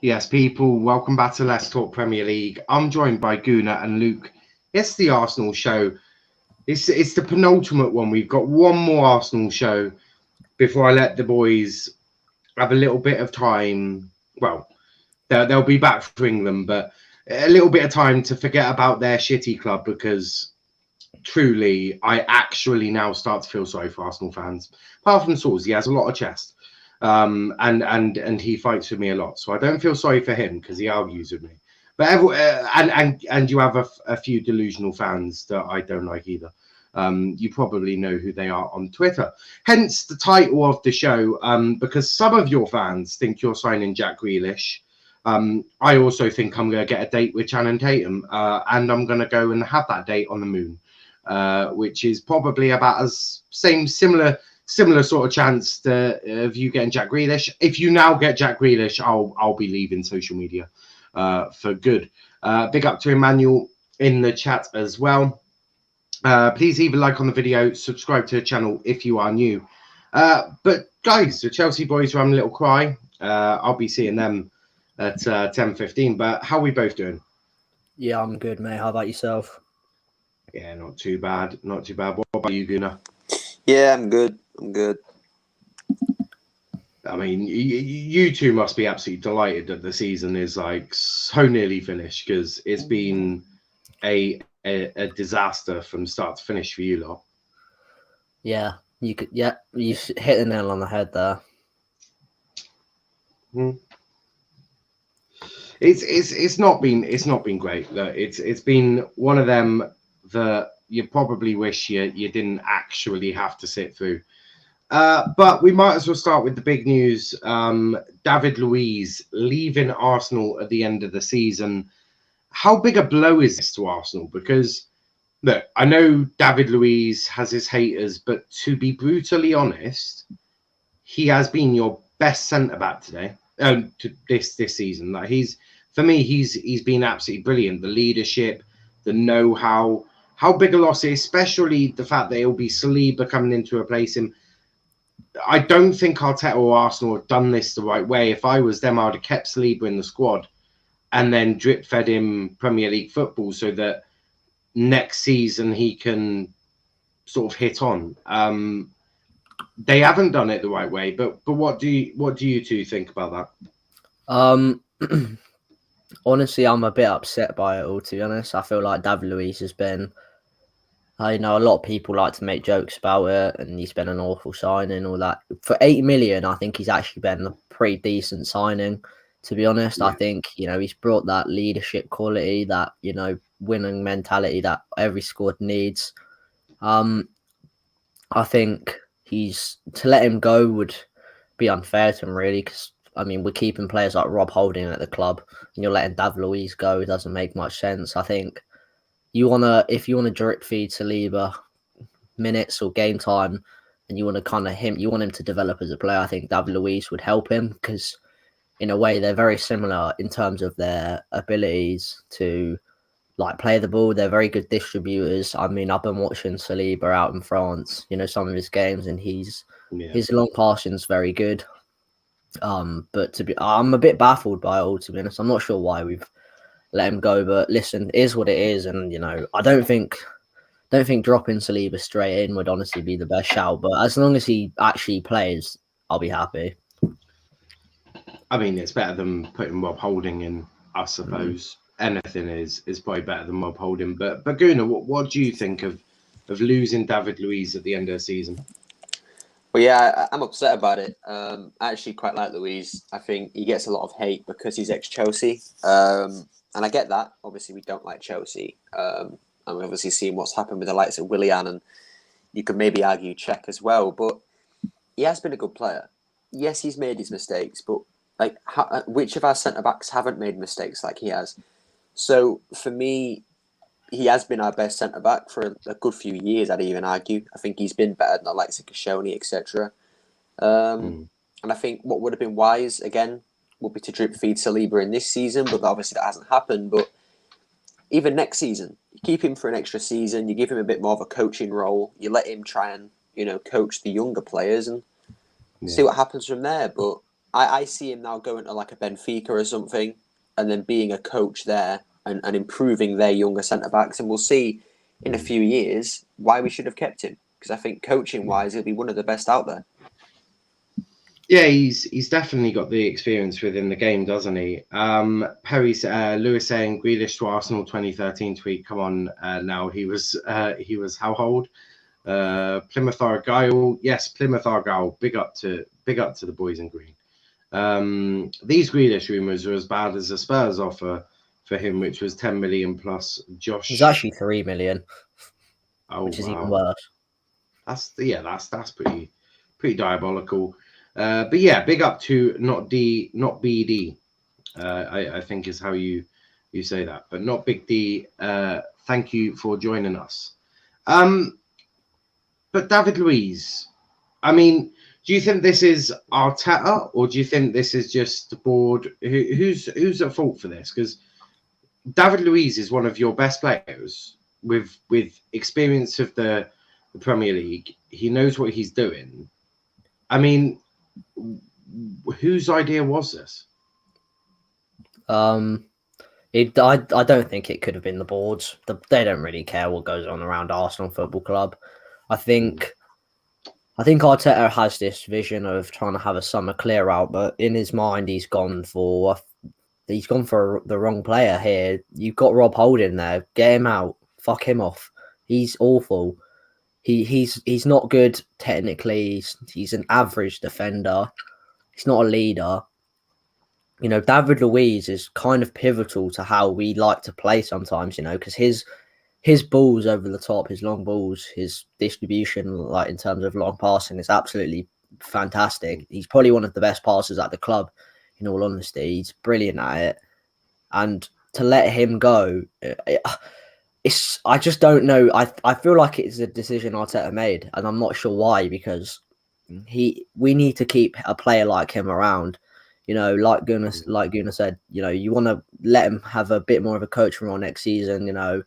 Yes, people, welcome back to Let's Talk Premier League. I'm joined by Gooner and Luke. It's the Arsenal show. It's the penultimate one. We've got one more Arsenal show before I let the boys have a little bit of time. Well, they'll be back for England, but a little bit of time to forget about their shitty club, because truly, I actually now start to feel sorry for Arsenal fans. Apart from Swords, he has a lot of chest. And he fights with me a lot, so I don't feel sorry for him because he argues with me. But and you have a few delusional fans that I don't like either. You probably know who they are on Twitter. Hence the title of the show, because some of your fans think you're signing Jack Grealish. I also think I'm going to get a date with Channing Tatum, and I'm going to go and have that date on the moon, which is probably about as similar sort of chance of you getting Jack Grealish. If you now get Jack Grealish, I'll be leaving social media for good. Big up to Emmanuel in the chat as well. Please leave a like on the video, subscribe to the channel if you are new. But guys, the Chelsea boys are having a little cry. I'll be seeing them at 10:15. But how are we both doing? Yeah, I'm good, mate. How about yourself? Yeah, not too bad. Not too bad. What about you, Gunnar? Yeah, I'm good. I'm good. I mean, you two must be absolutely delighted that the season is like so nearly finished, because it's been a disaster from start to finish for you lot. Yeah, you hit the nail on the head there. It's not been great. Look, it's been one of them that you probably wish you didn't actually have to sit through. But we might as well start with the big news. David Luiz leaving Arsenal at the end of the season. How big a blow is this to Arsenal? Because, look, I know David Luiz has his haters, but to be brutally honest, he has been your best centre-back today, to this season. Like he's been absolutely brilliant. The leadership, the know-how, how big a loss it is, especially the fact that it'll be Saliba coming in to replace him. I don't think Arteta or Arsenal have done this the right way. If I was them, I would have kept Saliba in the squad and then drip fed him Premier League football so that next season he can sort of hit on. They haven't done it the right way, but what do you two think about that? Honestly, I'm a bit upset by it all, to be honest. I feel like David Luiz has been, a lot of people like to make jokes about it, and he's been an awful signing, all that. For 8 million, I think he's actually been a pretty decent signing, to be honest. Yeah. I think, he's brought that leadership quality, that, winning mentality that every squad needs. I think to let him go would be unfair to him, really, because, we're keeping players like Rob Holding at the club, and you're letting David Luiz go. It doesn't make much sense. I think if you want to drip feed Saliba minutes or game time, and you want him to develop as a player, I think David Luiz would help him, because in a way they're very similar in terms of their abilities to play the ball. They're very good distributors. I've been watching Saliba out in France, some of his games, and his long passing is very good. But I'm a bit baffled by it all, to be honest. I'm not sure why we've let him go, but listen, it is what it is, and I don't think dropping Saliba straight in would honestly be the best shout. But as long as he actually plays, I'll be happy. It's better than putting Rob Holding in, I suppose. Anything is probably better than Rob Holding. But Gooner, what do you think of losing David Luiz at the end of the season? Well, yeah, I'm upset about it. I actually quite like Luiz. I think he gets a lot of hate because he's ex-Chelsea. And I get that. Obviously, we don't like Chelsea. And we've obviously seen what's happened with the likes of Willian, and you could maybe argue Czech as well. But he has been a good player. Yes, he's made his mistakes, but which of our centre-backs haven't made mistakes like he has? So, for me, he has been our best centre-back for a good few years, I'd even argue. I think he's been better than the likes of Koscielny, etc. And I think what would have been wise, again, would be to drip feed Saliba in this season, but obviously that hasn't happened. But even next season, you keep him for an extra season, you give him a bit more of a coaching role, you let him try and, coach the younger players and see what happens from there. But I see him now going to like a Benfica or something, and then being a coach there and improving their younger centre backs, and we'll see in a few years why we should have kept him, because I think coaching wise he'll be one of the best out there. Yeah, he's definitely got the experience within the game, doesn't he? Perry's Lewis saying Grealish to Arsenal 2013 tweet. Come on, now he was how old? Plymouth Argyle. Yes, Plymouth Argyle. Big up to the boys in green. These Grealish rumours are as bad as the Spurs offer for him, which was 10 million plus. Josh, It's actually 3 million, which is even worse. That's pretty diabolical. But yeah, big up to not BD. I think is how you say that, but not Big D. Thank you for joining us. But David Luiz, I mean, do you think this is Arteta, or do you think this is just the board? Who's at fault for this? Because David Luiz is one of your best players with experience of the Premier League. He knows what he's doing. I mean, whose idea was this? I don't think it could have been the boards. They don't really care what goes on around Arsenal Football Club. I think Arteta has this vision of trying to have a summer clear out, but in his mind, he's gone for the wrong player here. You've got Rob Holding there. Get him out. Fuck him off. He's awful. He's not good technically. He's an average defender. He's not a leader. You know, David Luiz is kind of pivotal to how we like to play sometimes, you know, because his balls over the top, his long balls, his distribution, like in terms of long passing, is absolutely fantastic. He's probably one of the best passers at the club, in all honesty. He's brilliant at it. And to let him go, I just don't know. I feel like it's a decision Arteta made, and I'm not sure why, because we need to keep a player like him around. You know, like Gooner said, you know, you want to let him have a bit more of a coaching role next season. You know,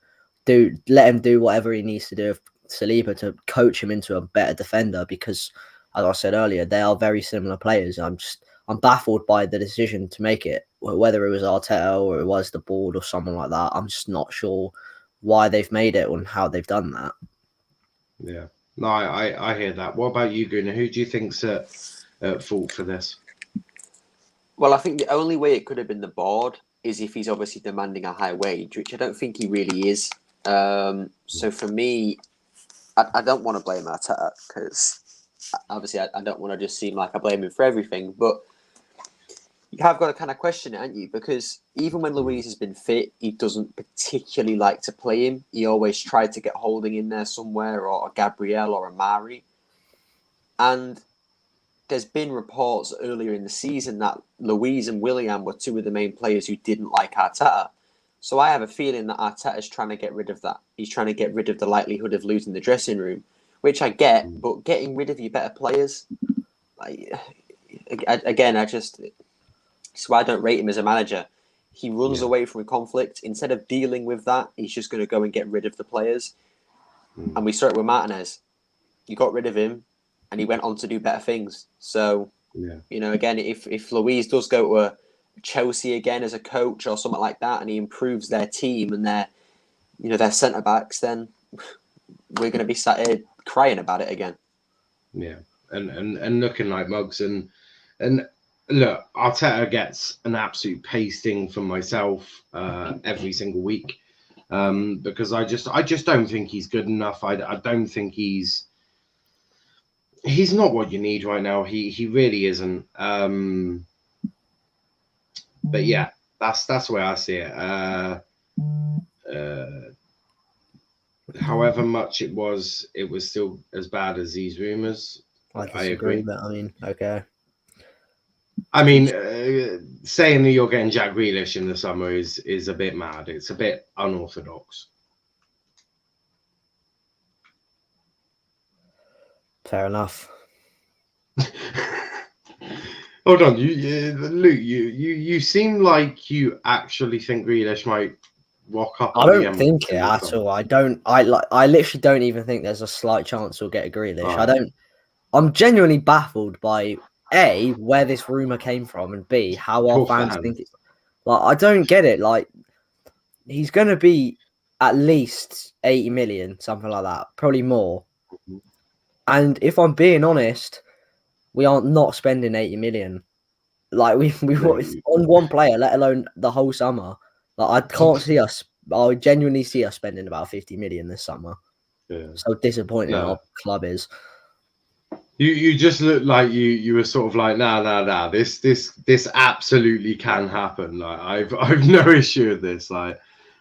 let him do whatever he needs to do with Saliba to coach him into a better defender, because, as I said earlier, they are very similar players. I'm baffled by the decision to make it, whether it was Arteta or it was the board or someone like that. I'm just not sure why they've made it and how they've done that. Yeah, no, I hear that. What about you, Gunnar? Who do you think's at fault for this? Well, I think the only way it could have been the board is if he's obviously demanding a high wage, which I don't think he really is. So for me, I don't want to blame Arteta, because obviously I don't want to just seem like I blame him for everything, but you have got to kind of question it, haven't you? Because even when Luiz has been fit, he doesn't particularly like to play him. He always tried to get Holding in there somewhere, or a Gabriel or a Mari. And there's been reports earlier in the season that Luiz and Willian were two of the main players who didn't like Arteta. So I have a feeling that Arteta's trying to get rid of that. He's trying to get rid of the likelihood of losing the dressing room, which I get, but getting rid of your better players, that's why I don't rate him as a manager. He runs away from conflict. Instead of dealing with that, he's just going to go and get rid of the players. And we saw it with Martinez. You got rid of him, and he went on to do better things. So, you know, again, if Luiz does go to a Chelsea again as a coach or something like that, and he improves their team and their centre backs, then we're going to be sat here crying about it again. Yeah, and looking like mugs and look, Arteta gets an absolute pasting from myself every single week because I just don't think he's good enough. I don't think he's not what you need right now. He really isn't. But yeah, that's the way I see it. However much it was still as bad as these rumours. I agree, but I mean, okay. I mean, saying that you're getting Jack Grealish in the summer is a bit mad. It's a bit unorthodox. Fair enough. Hold on, Luke. You seem like you actually think Grealish might walk up. I don't think it at all. I literally don't even think there's a slight chance we'll get a Grealish. I'm genuinely baffled by A, where this rumor came from, and B, how our Poor fans fan. think it's like. I don't get it. Like, he's gonna be at least 80 million, something like that, probably more. Mhm. And if I'm being honest, we are not spending 80 million. Like we No. on one player, let alone the whole summer. Like I can't see us. I genuinely see us spending about 50 million this summer. Yeah. So disappointing No. our club is. You just look like you were sort of like nah. This absolutely can happen. Like I've no issue with this. Like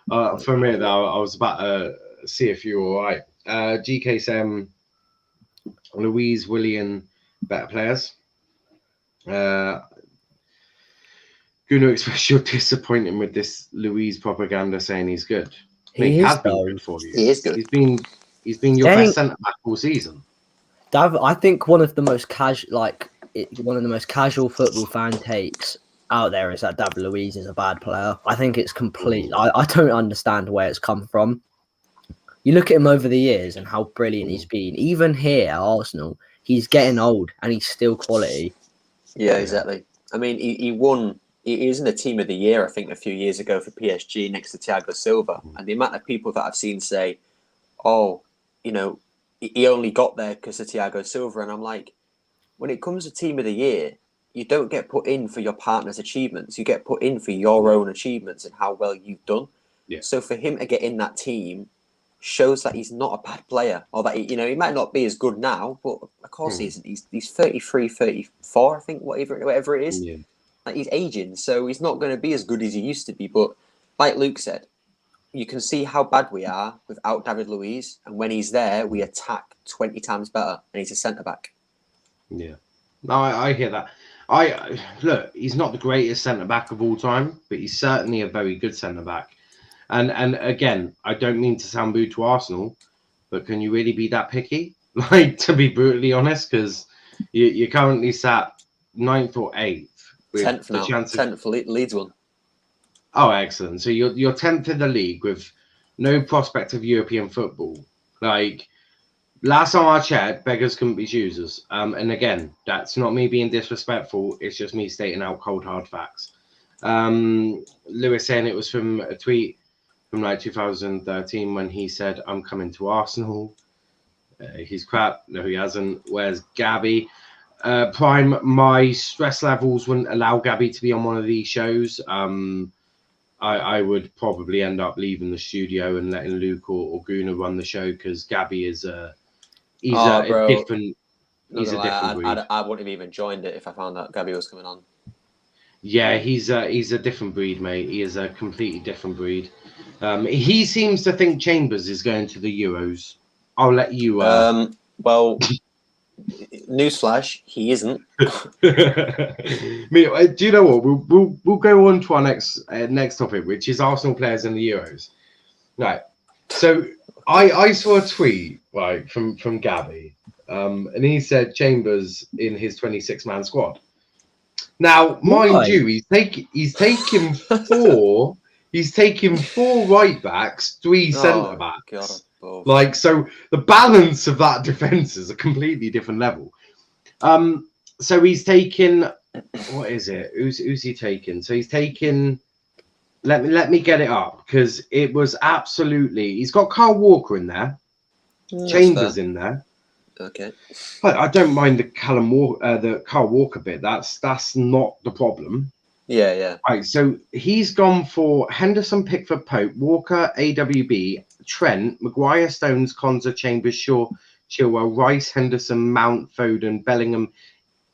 for me, though, I was about to see if you're all right. GK Sam, Luiz, William, better players. Gooner Express, you're disappointed with this Luiz propaganda saying he's good. He has been though. good for you. He is good. He's been your best centre back all season. Dav, I think one of the most casual football fan takes out there is that David Luiz is a bad player. I think it's complete. I don't understand where it's come from. You look at him over the years and how brilliant he's been. Even here at Arsenal, he's getting old and he's still quality. Yeah, exactly. I mean, he won. He was in the team of the year, I think, a few years ago for PSG next to Thiago Silva. And the amount of people that I've seen say, "Oh, you know, he only got there because of Thiago Silva," and I'm like, when it comes to team of the year, you don't get put in for your partner's achievements. You get put in for your own achievements and how well you've done. Yeah. So for him to get in that team shows that he's not a bad player, or that he might not be as good now, but of course he isn't. He's 33, 34, I think, whatever it is. Yeah. Like, he's aging, so he's not going to be as good as he used to be. But like Luke said, you can see how bad we are without David Luiz, and when he's there, we attack 20 times better, and he's a centre back. Yeah, no, I hear that. Look, he's not the greatest centre back of all time, but he's certainly a very good centre back. And again, I don't mean to sound rude to Arsenal, but can you really be that picky? Like, to be brutally honest, because you're currently sat 9th or 8th with 10th the now. chance of 10th Leeds one. Oh, excellent. So you're 10th in the league with no prospect of European football. Like, last time I checked, beggars couldn't be choosers. And again, that's not me being disrespectful. It's just me stating out cold, hard facts. Lewis saying it was from a tweet from like 2013 when he said, "I'm coming to Arsenal." He's crap. No, he hasn't. Where's Gabby? Prime, my stress levels wouldn't allow Gabby to be on one of these shows. I would probably end up leaving the studio and letting Luke or Gooner run the show, because Gabby is a different breed. I wouldn't have even joined it if I found out Gabby was coming on. Yeah, he's a different breed, mate. He is a completely different breed. He seems to think Chambers is going to the Euros. I'll let you. Well, newsflash, he isn't. Do you know what? We'll go on to our next topic, which is Arsenal players in the Euros. Right. So I saw a tweet from Gabby, and he said Chambers in his 26-man squad. Now, mind you, he's taking four. He's taking 4 right backs, 3 centre backs. God. Like, so the balance of that defense is a completely different level. So he's taken, what is it? Who's he taken? So he's taken. Let me get it up, because it was absolutely. He's got Kyle Walker in there, Chambers in there. Okay. I don't mind the Kyle Walker bit. That's not the problem. Yeah. Right. So he's gone for Henderson, Pickford, Pope, Walker, AWB, Trent, Maguire, Stones, Konza, Chambers, Shaw, Chilwell, Rice, Henderson, Mount, Foden, Bellingham,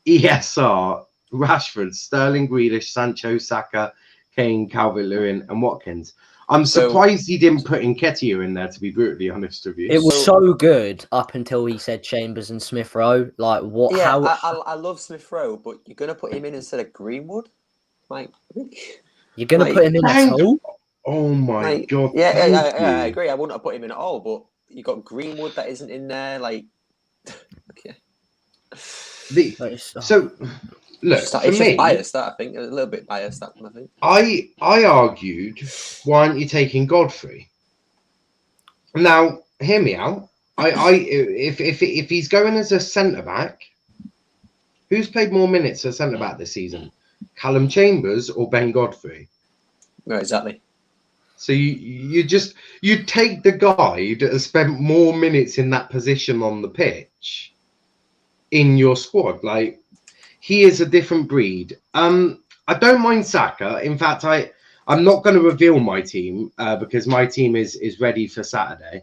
ESR, Rashford, Sterling, Grealish, Sancho, Saka, Kane, Calvert-Lewin, and Watkins. I'm surprised he didn't put Nketiah in there, to be brutally honest with you. It was so good up until he said Chambers and Smith Rowe. Like, what? Yeah, I love Smith Rowe, but you're gonna put him in instead of Greenwood? Like, you're gonna put him in at all? Oh my god! Yeah, I agree. I wouldn't have put him in at all, but you got Greenwood that isn't in there. Like, okay. So look, it's just biased. That, I think, a little bit biased. That one, I think. I argued, why aren't you taking Godfrey? Now, hear me out. If he's going as a centre back, Who's played more minutes at centre back this season? Callum Chambers or Ben Godfrey? No, exactly. So you take the guy that has spent more minutes in that position on the pitch in your squad. Like, he is a different breed. I don't mind Saka. In fact, I'm not going to reveal my team because my team is ready for Saturday.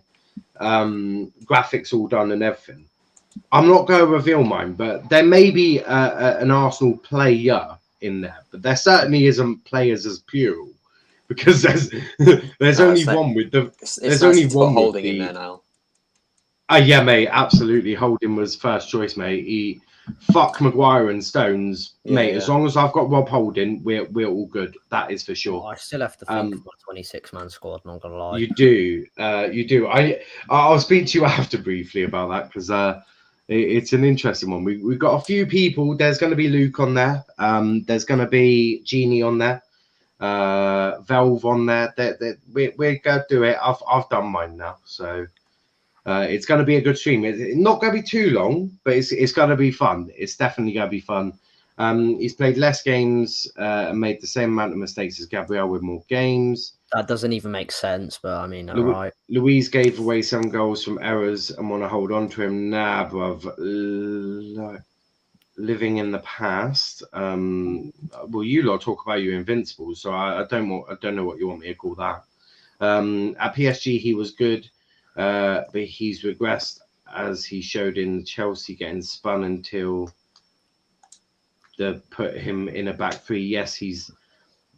Graphics all done and everything. I'm not going to reveal mine, but there may be an Arsenal player in there, but there certainly isn't players as plural. Because there's only one with the there's only one with Holding in there now. Yeah, mate, absolutely. Holding was first choice, mate. Fuck Maguire and Stones, mate. As long as I've got Rob Holding, we're all good. That is for sure. I still have to think of my 26-man squad. Not gonna lie. You do. I'll speak to you after briefly about that because it's an interesting one. We've got a few people. There's going to be Luke on there. There's going to be Jeannie on there. Valve on there. We're gonna do it. I've done mine now, so it's gonna be a good stream. It's not gonna be too long, but it's gonna be fun. It's definitely gonna be fun. He's played less games and made the same amount of mistakes as Gabriel with more games. That doesn't even make sense, but I mean, all right. Luiz gave away some goals from errors and want to hold on to him. Nah, bruv. Living in the past. Well, you lot talk about you invincible, so I don't know what you want me to call that. At PSG, he was good, but he's regressed as he showed in Chelsea, getting spun until they put him in a back three. Yes, he's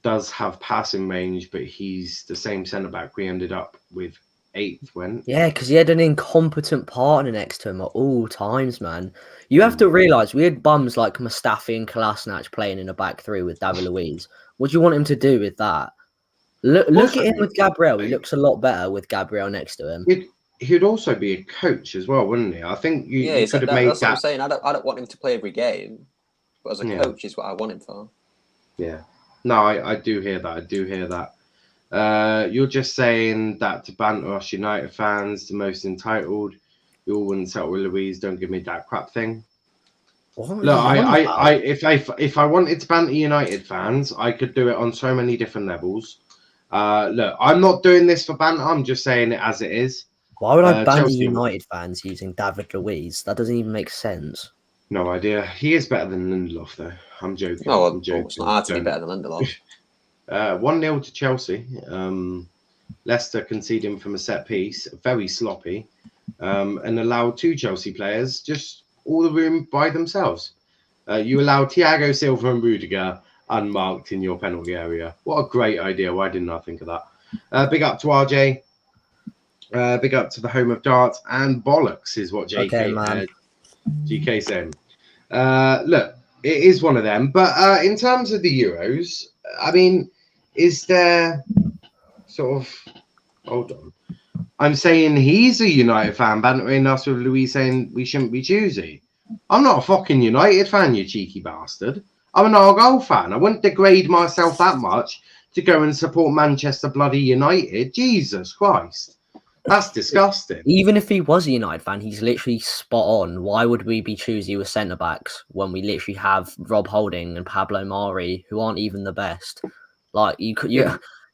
does have passing range, but he's the same centre back we ended up with 8th when. Yeah, because he had an incompetent partner next to him at all times, man. You have to realise we had bums like Mustafi and Kolasinac playing in a back three with David Luiz. What do you want him to do with that? Look at him with Gabriel. He looks a lot better with Gabriel next to him. He'd also be a coach as well, wouldn't he? I think you could have made that's what I'm saying. I don't want him to play every game, but as a coach is what I want him for. Yeah. No, I do hear that. You're just saying that to banter us United fans, the most entitled. You all wouldn't settle with Luiz. Don't give me that crap thing. Look, if I wanted to banter United fans, I could do it on so many different levels. Look, I'm not doing this for banter. I'm just saying it as it is. Why would I banter United fans using David Luiz? That doesn't even make sense. No idea. He is better than Lindelof, though. I'm joking. No, I'm joking. It's not hard to be better than Lindelof. 1-0 to Chelsea. Leicester conceding from a set piece, very sloppy, and allowed 2 Chelsea players just all the room by themselves. You allowed Thiago Silva and Rudiger unmarked in your penalty area. What a great idea. Why didn't I think of that? Big up to RJ. Big up to the home of darts and bollocks is what GK saying. Look, it is one of them. But in terms of the Euros, I mean, is there sort of... Hold on. I'm saying he's a United fan, bantering us with Luiz saying we shouldn't be choosy. I'm not a fucking United fan, you cheeky bastard. I'm an Argyle fan. I wouldn't degrade myself that much to go and support Manchester bloody United. Jesus Christ. That's disgusting. Even if he was a United fan, he's literally spot on. Why would we be choosy with centre-backs when we literally have Rob Holding and Pablo Mari, who aren't even the best? Like, you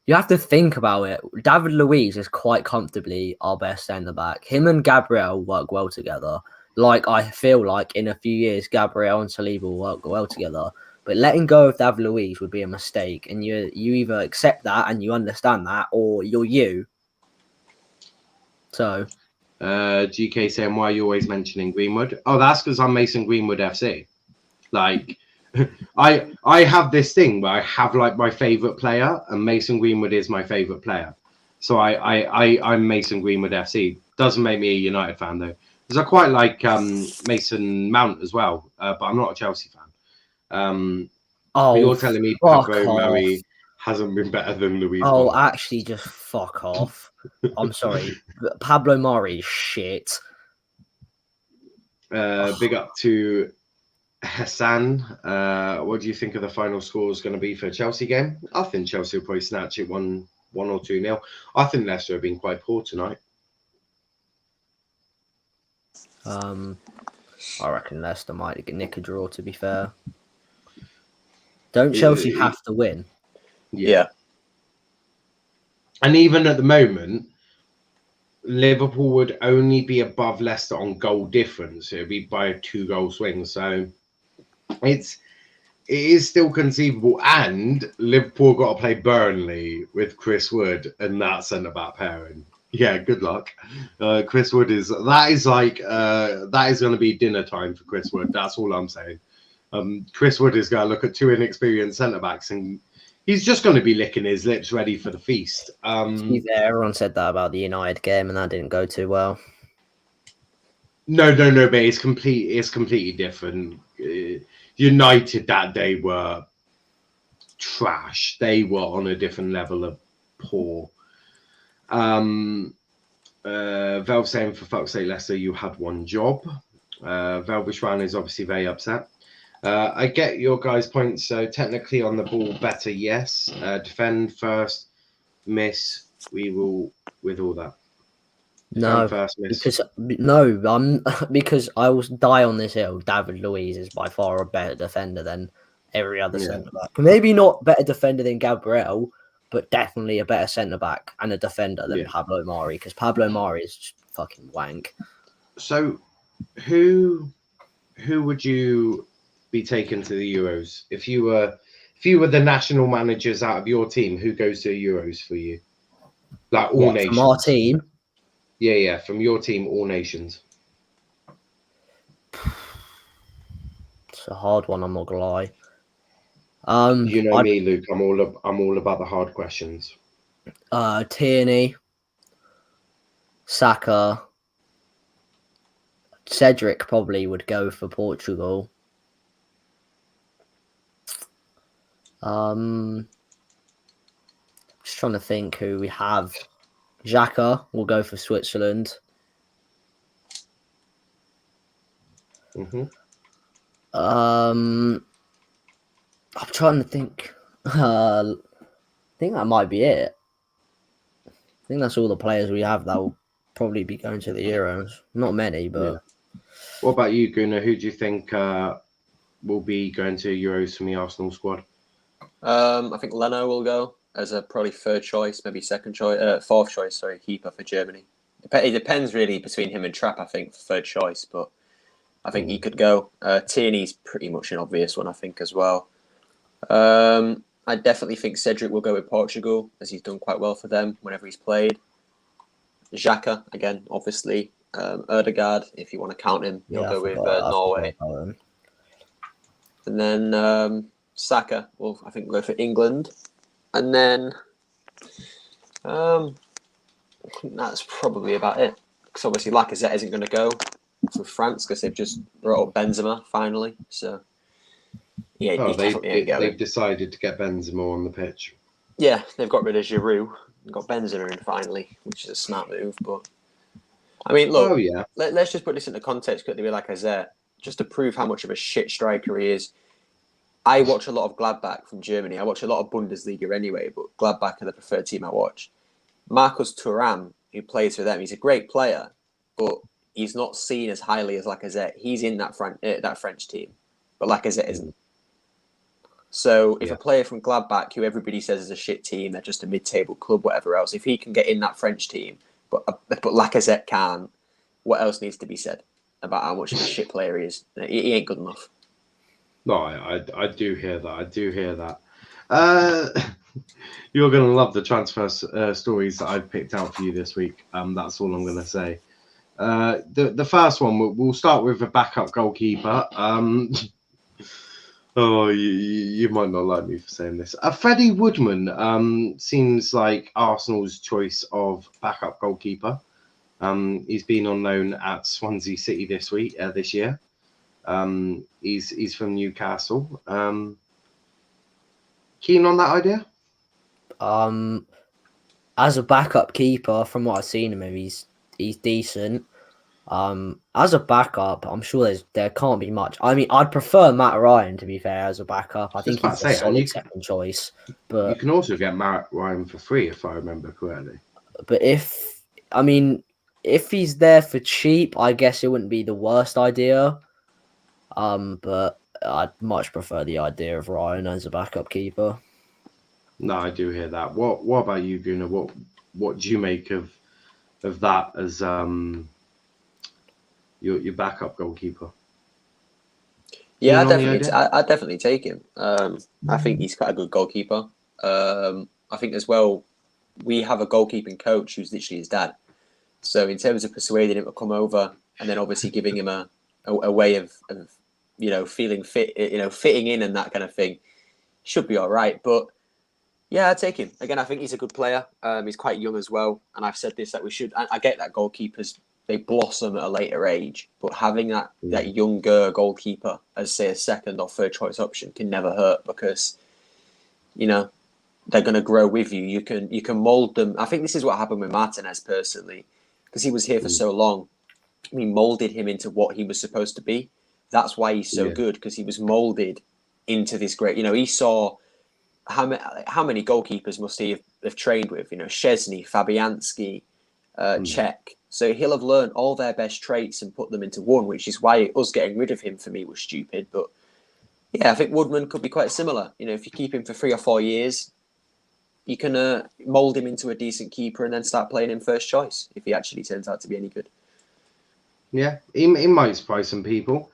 have to think about it. David Luiz is quite comfortably our best centre-back. Him and Gabriel work well together. Like, I feel like in a few years, Gabriel and Saliba will work well together. But letting go of David Luiz would be a mistake. And you either accept that and you understand that, or you're you. So, GK saying, why are you always mentioning Greenwood? Oh, that's because I'm Mason Greenwood FC. Like, I have this thing where I have like my favorite player, and Mason Greenwood is my favorite player. So I'm Mason Greenwood FC. Doesn't make me a United fan though, because I quite like Mason Mount as well. But I'm not a Chelsea fan. But you're telling me Pablo Mari hasn't been better than Luiz? Oh, actually, just fuck off. I'm sorry. Pablo Mari is shit. Big up to Hassan. What do you think of the final score is going to be for a Chelsea game? I think Chelsea will probably snatch it 1 or 2-0. I think Leicester have been quite poor tonight. I reckon Leicester might nick a draw, to be fair. Don't Chelsea have to win? Yeah. And even at the moment, Liverpool would only be above Leicester on goal difference. It would be by a 2-goal swing. So it is still conceivable. And Liverpool got to play Burnley with Chris Wood and that centre-back pairing. Yeah, good luck. Chris Wood is going to be dinner time for Chris Wood. That's all I'm saying. Chris Wood is going to look at 2 inexperienced centre-backs and he's just going to be licking his lips ready for the feast. Everyone said that about the United game, and that didn't go too well. No, but it's completely different. United that day were trash. They were on a different level of poor. Velv saying, for fuck's sake, Leicester, you had one job. Velvishran is obviously very upset. I get your guys' points. So technically on the ball better, yes. Defend first, miss. We will with all that. No, first, miss. because I will die on this hill. David Luiz is by far a better defender than every other centre back. Maybe not better defender than Gabriel, but definitely a better centre back and a defender than Pablo Mari, because Pablo Mari is just fucking wank. So, who would you be taken to the Euros if you were the national managers out of your team? Who goes to the Euros for you? Like all nations. From our team. Yeah, from your team, all nations. It's a hard one. I'm not gonna lie. You know me, Luke. I'm all about the hard questions. Tierney, Saka, Cedric probably would go for Portugal. Just trying to think who we have. Xhaka will go for Switzerland. Mm-hmm. I'm trying to think. I think that might be it. I think that's all the players we have that will probably be going to the Euros. Not many, but. Yeah. What about you, Gooner? Who do you think will be going to Euros from the Arsenal squad? I think Leno will go as a probably third choice, maybe fourth choice, keeper for Germany. It depends really between him and Trapp, I think, for third choice, but I think he could go. Tierney's pretty much an obvious one, I think, as well. I definitely think Cedric will go with Portugal, as he's done quite well for them whenever he's played. Xhaka, again, obviously. Ødegaard, if you want to count him, he'll go with Norway. And then Saka will, I think, go for England. And then I think that's probably about it. Because obviously Lacazette isn't going to go for France because they've just brought up Benzema finally. So, yeah, they've decided to get Benzema on the pitch. Yeah, they've got rid of Giroud and got Benzema in finally, which is a smart move. But, I mean, look, let's just put this into context quickly with Lacazette, just to prove how much of a shit striker he is. I watch a lot of Gladbach from Germany. I watch a lot of Bundesliga anyway, but Gladbach are the preferred team I watch. Marcus Thuram, who plays for them, he's a great player, but he's not seen as highly as Lacazette. He's in that French team, but Lacazette isn't. So if a player from Gladbach, who everybody says is a shit team, they're just a mid-table club, whatever else, if he can get in that French team, but Lacazette can't, what else needs to be said about how much of a shit player he is? He ain't good enough. No, I do hear that. You're going to love the transfer stories that I've picked out for you this week. That's all I'm going to say. The first one, we'll start with a backup goalkeeper. You might not like me for saying this. Freddie Woodman seems like Arsenal's choice of backup goalkeeper. He's been on loan at Swansea City this year. He's from Newcastle. Keen on that idea? As a backup keeper, from what I've seen of him, he's decent. As a backup, I'm sure there can't be much. I mean, I'd prefer Matt Ryan, to be fair, as a backup. I think he's a solid second choice. But you can also get Matt Ryan for free, if I remember correctly. But if he's there for cheap, I guess it wouldn't be the worst idea. But I'd much prefer the idea of Ryan as a backup keeper. No, I do hear that. What about you, Gooner? What do you make of that as your backup goalkeeper? Yeah, Keen on the idea? I definitely take him. I think he's quite a good goalkeeper. I think as well, we have a goalkeeping coach who's literally his dad. So in terms of persuading him to come over, and then obviously giving him a way of feeling fit, fitting in and that kind of thing, should be all right. But yeah, I'd take him. Again, I think he's a good player. He's quite young as well. And I've said this, that we should... I get that goalkeepers, they blossom at a later age. But having that younger goalkeeper as, say, a second or third choice option can never hurt because, they're going to grow with you. You can mould them. I think this is what happened with Martinez, personally, because he was here for so long. We moulded him into what he was supposed to be. That's why he's so good, because he was moulded into this great... he saw... How many goalkeepers must he have trained with? Szczesny, Fabianski, Cech. So he'll have learned all their best traits and put them into one, which is why us getting rid of him for me was stupid. But yeah, I think Woodman could be quite similar. If you keep him for 3 or 4 years, you can mould him into a decent keeper and then start playing him first choice if he actually turns out to be any good. Yeah, he might surprise some people.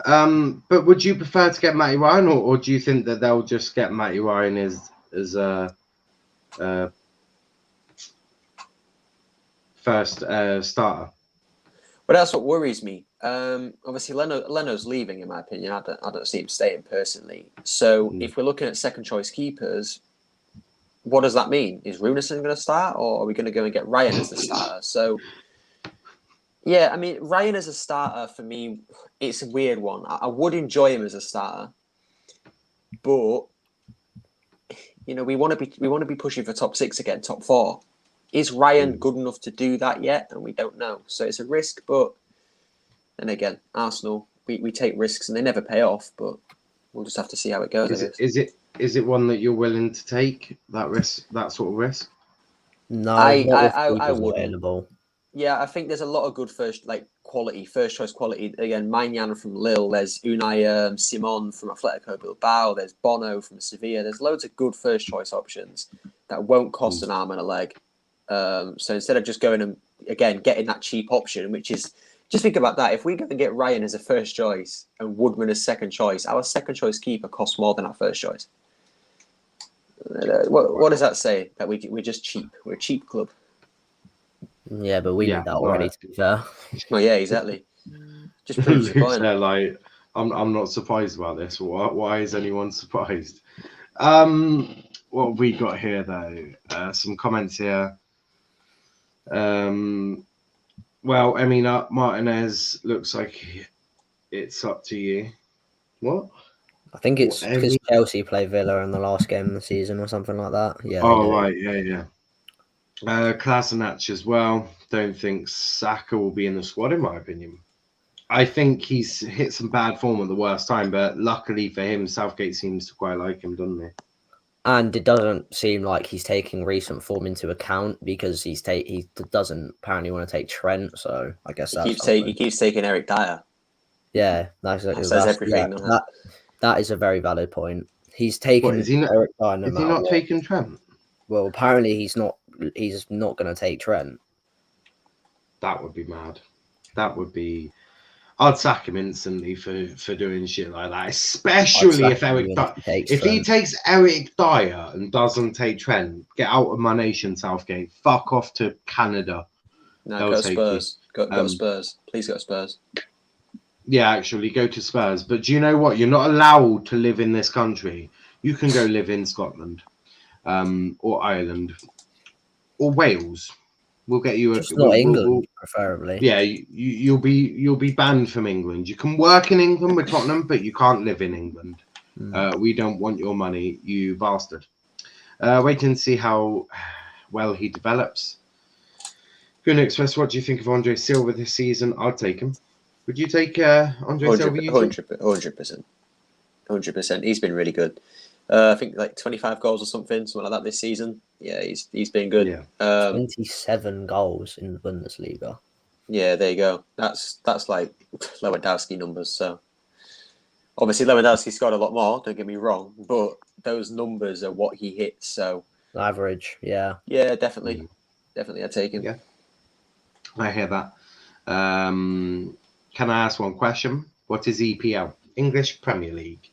But would you prefer to get Matty Ryan, or do you think that they'll just get Matty Ryan as a first starter? Well, that's what worries me. Obviously, Leno's leaving, in my opinion. I don't see him staying personally. So if we're looking at second choice keepers, what does that mean? Is Runarsson going to start, or are we going to go and get Ryan as the starter? So... yeah, I mean, Ryan as a starter, for me, it's a weird one. I would enjoy him as a starter, but we want to be pushing for top 6 again, top 4. Is Ryan good enough to do that yet? And we don't know. So it's a risk, but then again, Arsenal, we take risks and they never pay off. But we'll just have to see how it goes. Is it one that you're willing to take, that risk, that sort of risk? No, I wouldn't. Available. Yeah, I think there's a lot of good first choice quality. Again, Maignan from Lille. There's Unai Simon from Atletico Bilbao. There's Bono from Sevilla. There's loads of good first choice options that won't cost an arm and a leg. So instead of just going and, again, getting that cheap option, which is, just think about that. If we go and get Ryan as a first choice and Woodman as second choice, our second choice keeper costs more than our first choice. What does that say? That we're just cheap. We're a cheap club. Yeah, but we need that already, to be fair. Well, yeah, exactly. Just proves your point. Like, I'm not surprised about this. Why is anyone surprised? What have we got here, though? Some comments here. Well, I mean, Martinez looks like it's up to you. What? I think it's because Chelsea play Villa in the last game of the season or something like that. Yeah. Oh, right. Yeah. Kolasinac as well. Don't think Saka will be in the squad, in my opinion. I think he's hit some bad form at the worst time, but luckily for him, Southgate seems to quite like him, doesn't he? And it doesn't seem like he's taking recent form into account because he doesn't apparently want to take Trent. So I guess he keeps taking Eric Dyer. Yeah, that says everything. Yeah, that is a very valid point. He's taken Eric Dyer. Is he not taking Trent? Well, apparently he's not. He's not going to take Trent. That would be mad. That would be. I'd sack him instantly for doing shit like that, especially if he takes Eric Dyer and doesn't take Trent. Get out of my nation, Southgate. Fuck off to Canada. No, go Spurs. Go Spurs. Please go Spurs. Yeah, actually, go to Spurs. But do you know what? You're not allowed to live in this country. You can go live in Scotland, or Ireland, or Wales. We'll get you not England, preferably. Yeah, you'll be banned from England. You can work in England with Tottenham, but you can't live in England. We don't want your money, you bastard. Wait and see how well he develops. Gooner Express, what do you think of Andre Silva this season? I'd take him. Would you take Andre Silva? 100%. 100%. He's been really good. I think like 25 goals or something like that this season. Yeah, he's been good. Yeah. 27 goals in the Bundesliga. Yeah, there you go. That's like Lewandowski numbers. So Obviously, Lewandowski scored a lot more, don't get me wrong, but those numbers are what he hits. So, Average, yeah. Yeah, definitely. Definitely, I'd take him. Yeah, I hear that. Can I ask one question? What is EPL? English Premier League.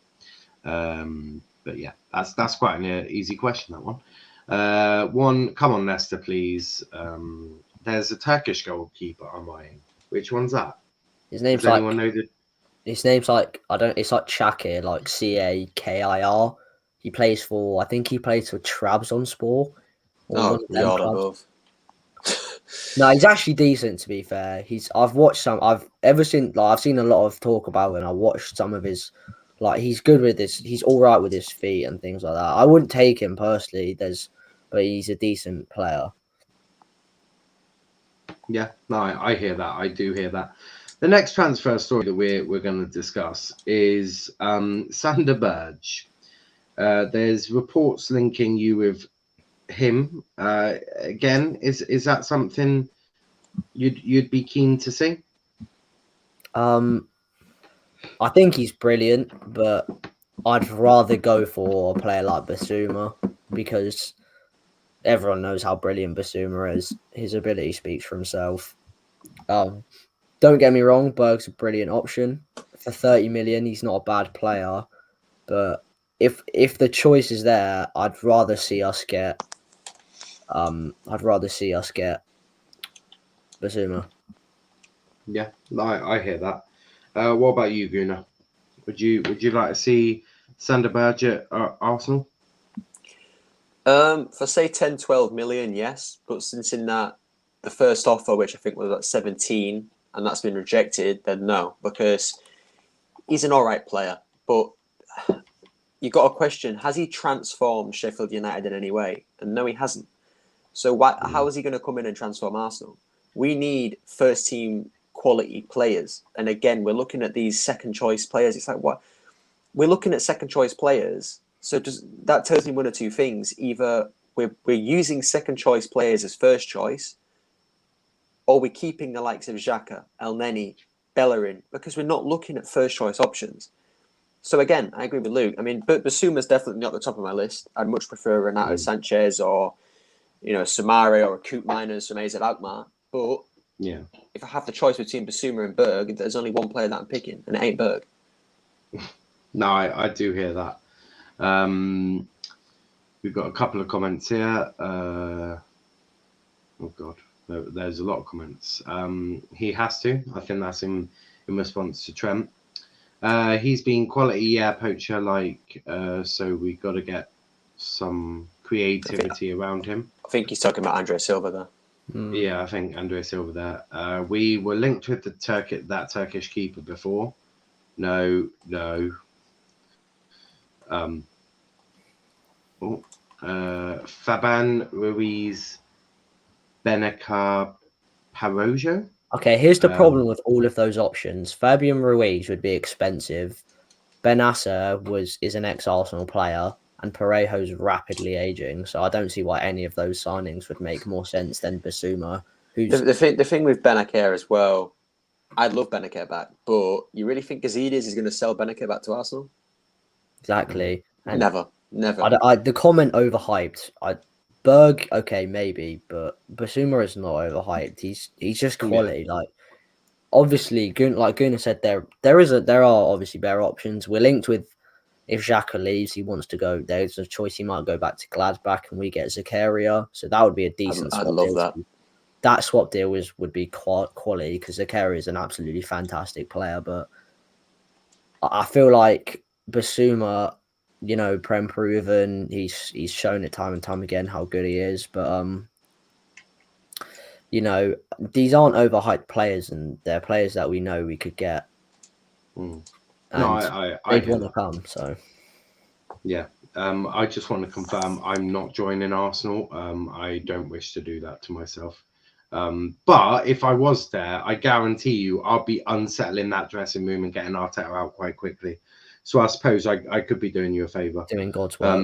But yeah, that's quite an easy question, that one. Come on, Leicester, please. There's a Turkish goalkeeper I'm eyeing. Which one's that? His name's Does anyone know His name's like it's like Shakir, like Cakir. He plays for, I think he plays for Trabzonspor. Oh, yard above. No, he's actually decent, to be fair. I've seen a lot of talk about him. I watched some of his, like, he's good with this. He's all right with his feet and things like that. I wouldn't take him personally. But he's a decent player. Yeah, no, I hear that. I do hear that. The next transfer story that we're going to discuss is Sander Berge. There's reports linking you with him. Again, is that something you'd be keen to see? I think he's brilliant, but I'd rather go for a player like Basuma because everyone knows how brilliant Basuma is. His ability speaks for himself. Don't get me wrong, Berg's a brilliant option. For 30 million, he's not a bad player. But if the choice is there, I'd rather see us get Basuma. Yeah, I hear that. What about you, Gooner? Would you like to see Sander Berge at Arsenal? For say 10, 12 million, yes. But since in that the first offer, which I think was at 17, and that's been rejected, then no, because he's an all right player. But you got a question: has he transformed Sheffield United in any way? And no, he hasn't. So how is he going to come in and transform Arsenal? We need first team quality players. And again, we're looking at these second choice players. It's like, what? We're looking at second choice players. So that tells me one or two things. Either we're using second choice players as first choice, or we're keeping the likes of Xhaka, El Neni, Bellerin, because we're not looking at first choice options. So again, I agree with Luke. I mean, Basuma's definitely not at the top of my list. I'd much prefer Renato Sanchez or, Samari or a Coop Miners from AZ Alkmaar. But yeah, if I have the choice between Basuma and Berg, there's only one player that I'm picking, and it ain't Berg. No, I do hear that. We've got a couple of comments here. Oh God, there's a lot of comments. He has to. I think that's in response to Trent. He's been quality, poacher like. So we got to get some creativity around him. I think he's talking about Andre Silva there. Yeah, I think Andre Silva there. We were linked with that Turkish keeper before. No. Faban Ruiz Benacar Parojo. Okay, here's the problem with all of those options. Fabian Ruiz would be expensive. Benasser is an ex-Arsenal player, and Parejo's rapidly aging. So I don't see why any of those signings would make more sense than Basuma. The thing with Benacer as well, I'd love Benacer back, but you really think Gazidis is going to sell Benacer back to Arsenal? Exactly. And never. The comment overhyped. Berg, okay, maybe, but Basuma is not overhyped. He's just quality. Yeah. Like, obviously, like Gooner said, there are obviously better options. We're linked with, if Xhaka leaves, he wants to go. There's a choice he might go back to Gladbach, and we get Zakaria. So that would be a decent. I'd love that. That swap deal would be quality because Zakaria is an absolutely fantastic player. But I feel like Basuma, Prem proven, he's shown it time and time again how good he is. But these aren't overhyped players, and they're players that we know we could get. No, I want to come. So yeah, I just want to confirm I'm not joining Arsenal. I don't wish to do that to myself. But if I was there, I guarantee you I'll be unsettling that dressing room and getting Arteta out quite quickly. So I suppose I could be doing you a favour. Doing God's work.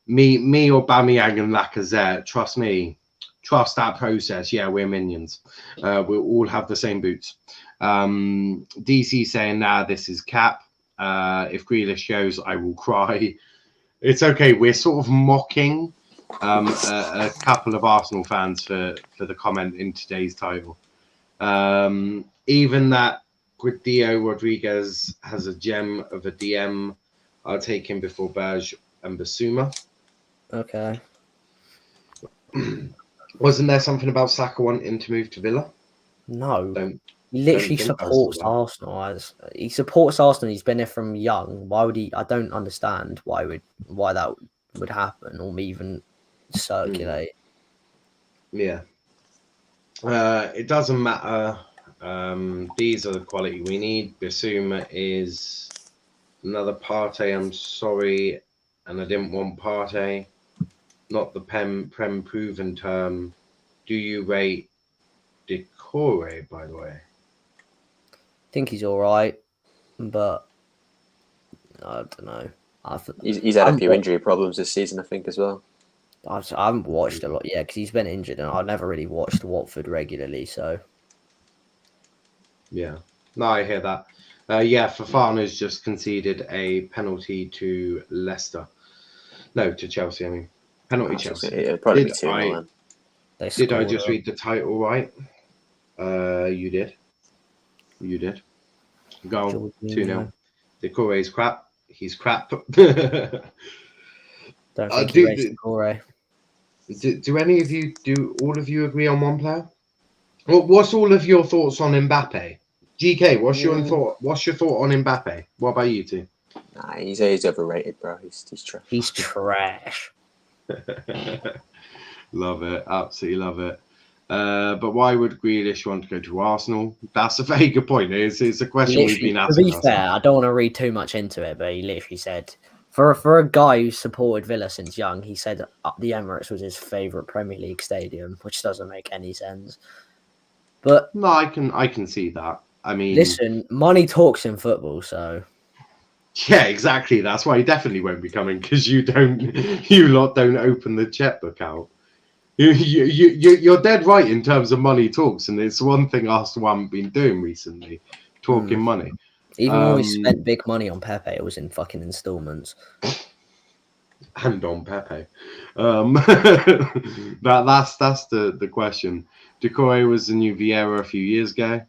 Me or Bamiyang and Lacazette, trust me. Trust that process. Yeah, we're minions. We'll all have the same boots. DC saying, this is cap. If Grealish goes, I will cry. It's okay. We're sort of mocking a couple of Arsenal fans for the comment in today's title. Even that Guido Rodriguez has a gem of a DM. I'll take him before Berge and Basuma. Okay. Wasn't there something about Saka wanting to move to Villa? No. Don't He literally think I saw supports that. Arsenal. He supports Arsenal. He's been there from young. Why would he? I don't understand why that would happen or even circulate. Yeah. It doesn't matter. These are the quality we need. Basuma is another Partey. I'm sorry, and I didn't want Partey. Not the Prem proven term. Do you rate Decore, by the way? I think he's all right, but I don't know. He's had a few injury problems this season, I think, as well. I haven't watched a lot yet because he's been injured, and I've never really watched Watford regularly. So yeah, no, I hear that. Yeah, Fofana's just conceded a penalty to Leicester. No, to Chelsea. I mean, penalty Chelsea. It'll probably be 2-0 then. Did I just read the title right? You did. Goal 2-0. Decore is crap. He's crap. Don't think he raised Decore. Do any of you, do all of you agree on one player? Well, what's all of your thoughts on Mbappe? GK, what's your thought? What's your thought on Mbappe? What about you two? Nah, he's overrated, bro. He's trash. He's trash. Love it, absolutely love it. But why would Grealish want to go to Arsenal? That's a very good point. It's a question we've been asking. To be fair, I don't want to read too much into it, but he literally said, for a guy who supported Villa since young, he said the Emirates was his favourite Premier League stadium, which doesn't make any sense. But no, I can see that. I mean, listen, money talks in football, so yeah, exactly. That's why he definitely won't be coming, because you lot don't open the checkbook out. You're dead right in terms of money talks, and it's one thing Arsenal haven't been doing recently, talking money. Even when we spent big money on Pepe, it was in fucking installments. And on Pepe. That's the question. Decore was the new Vieira a few years ago.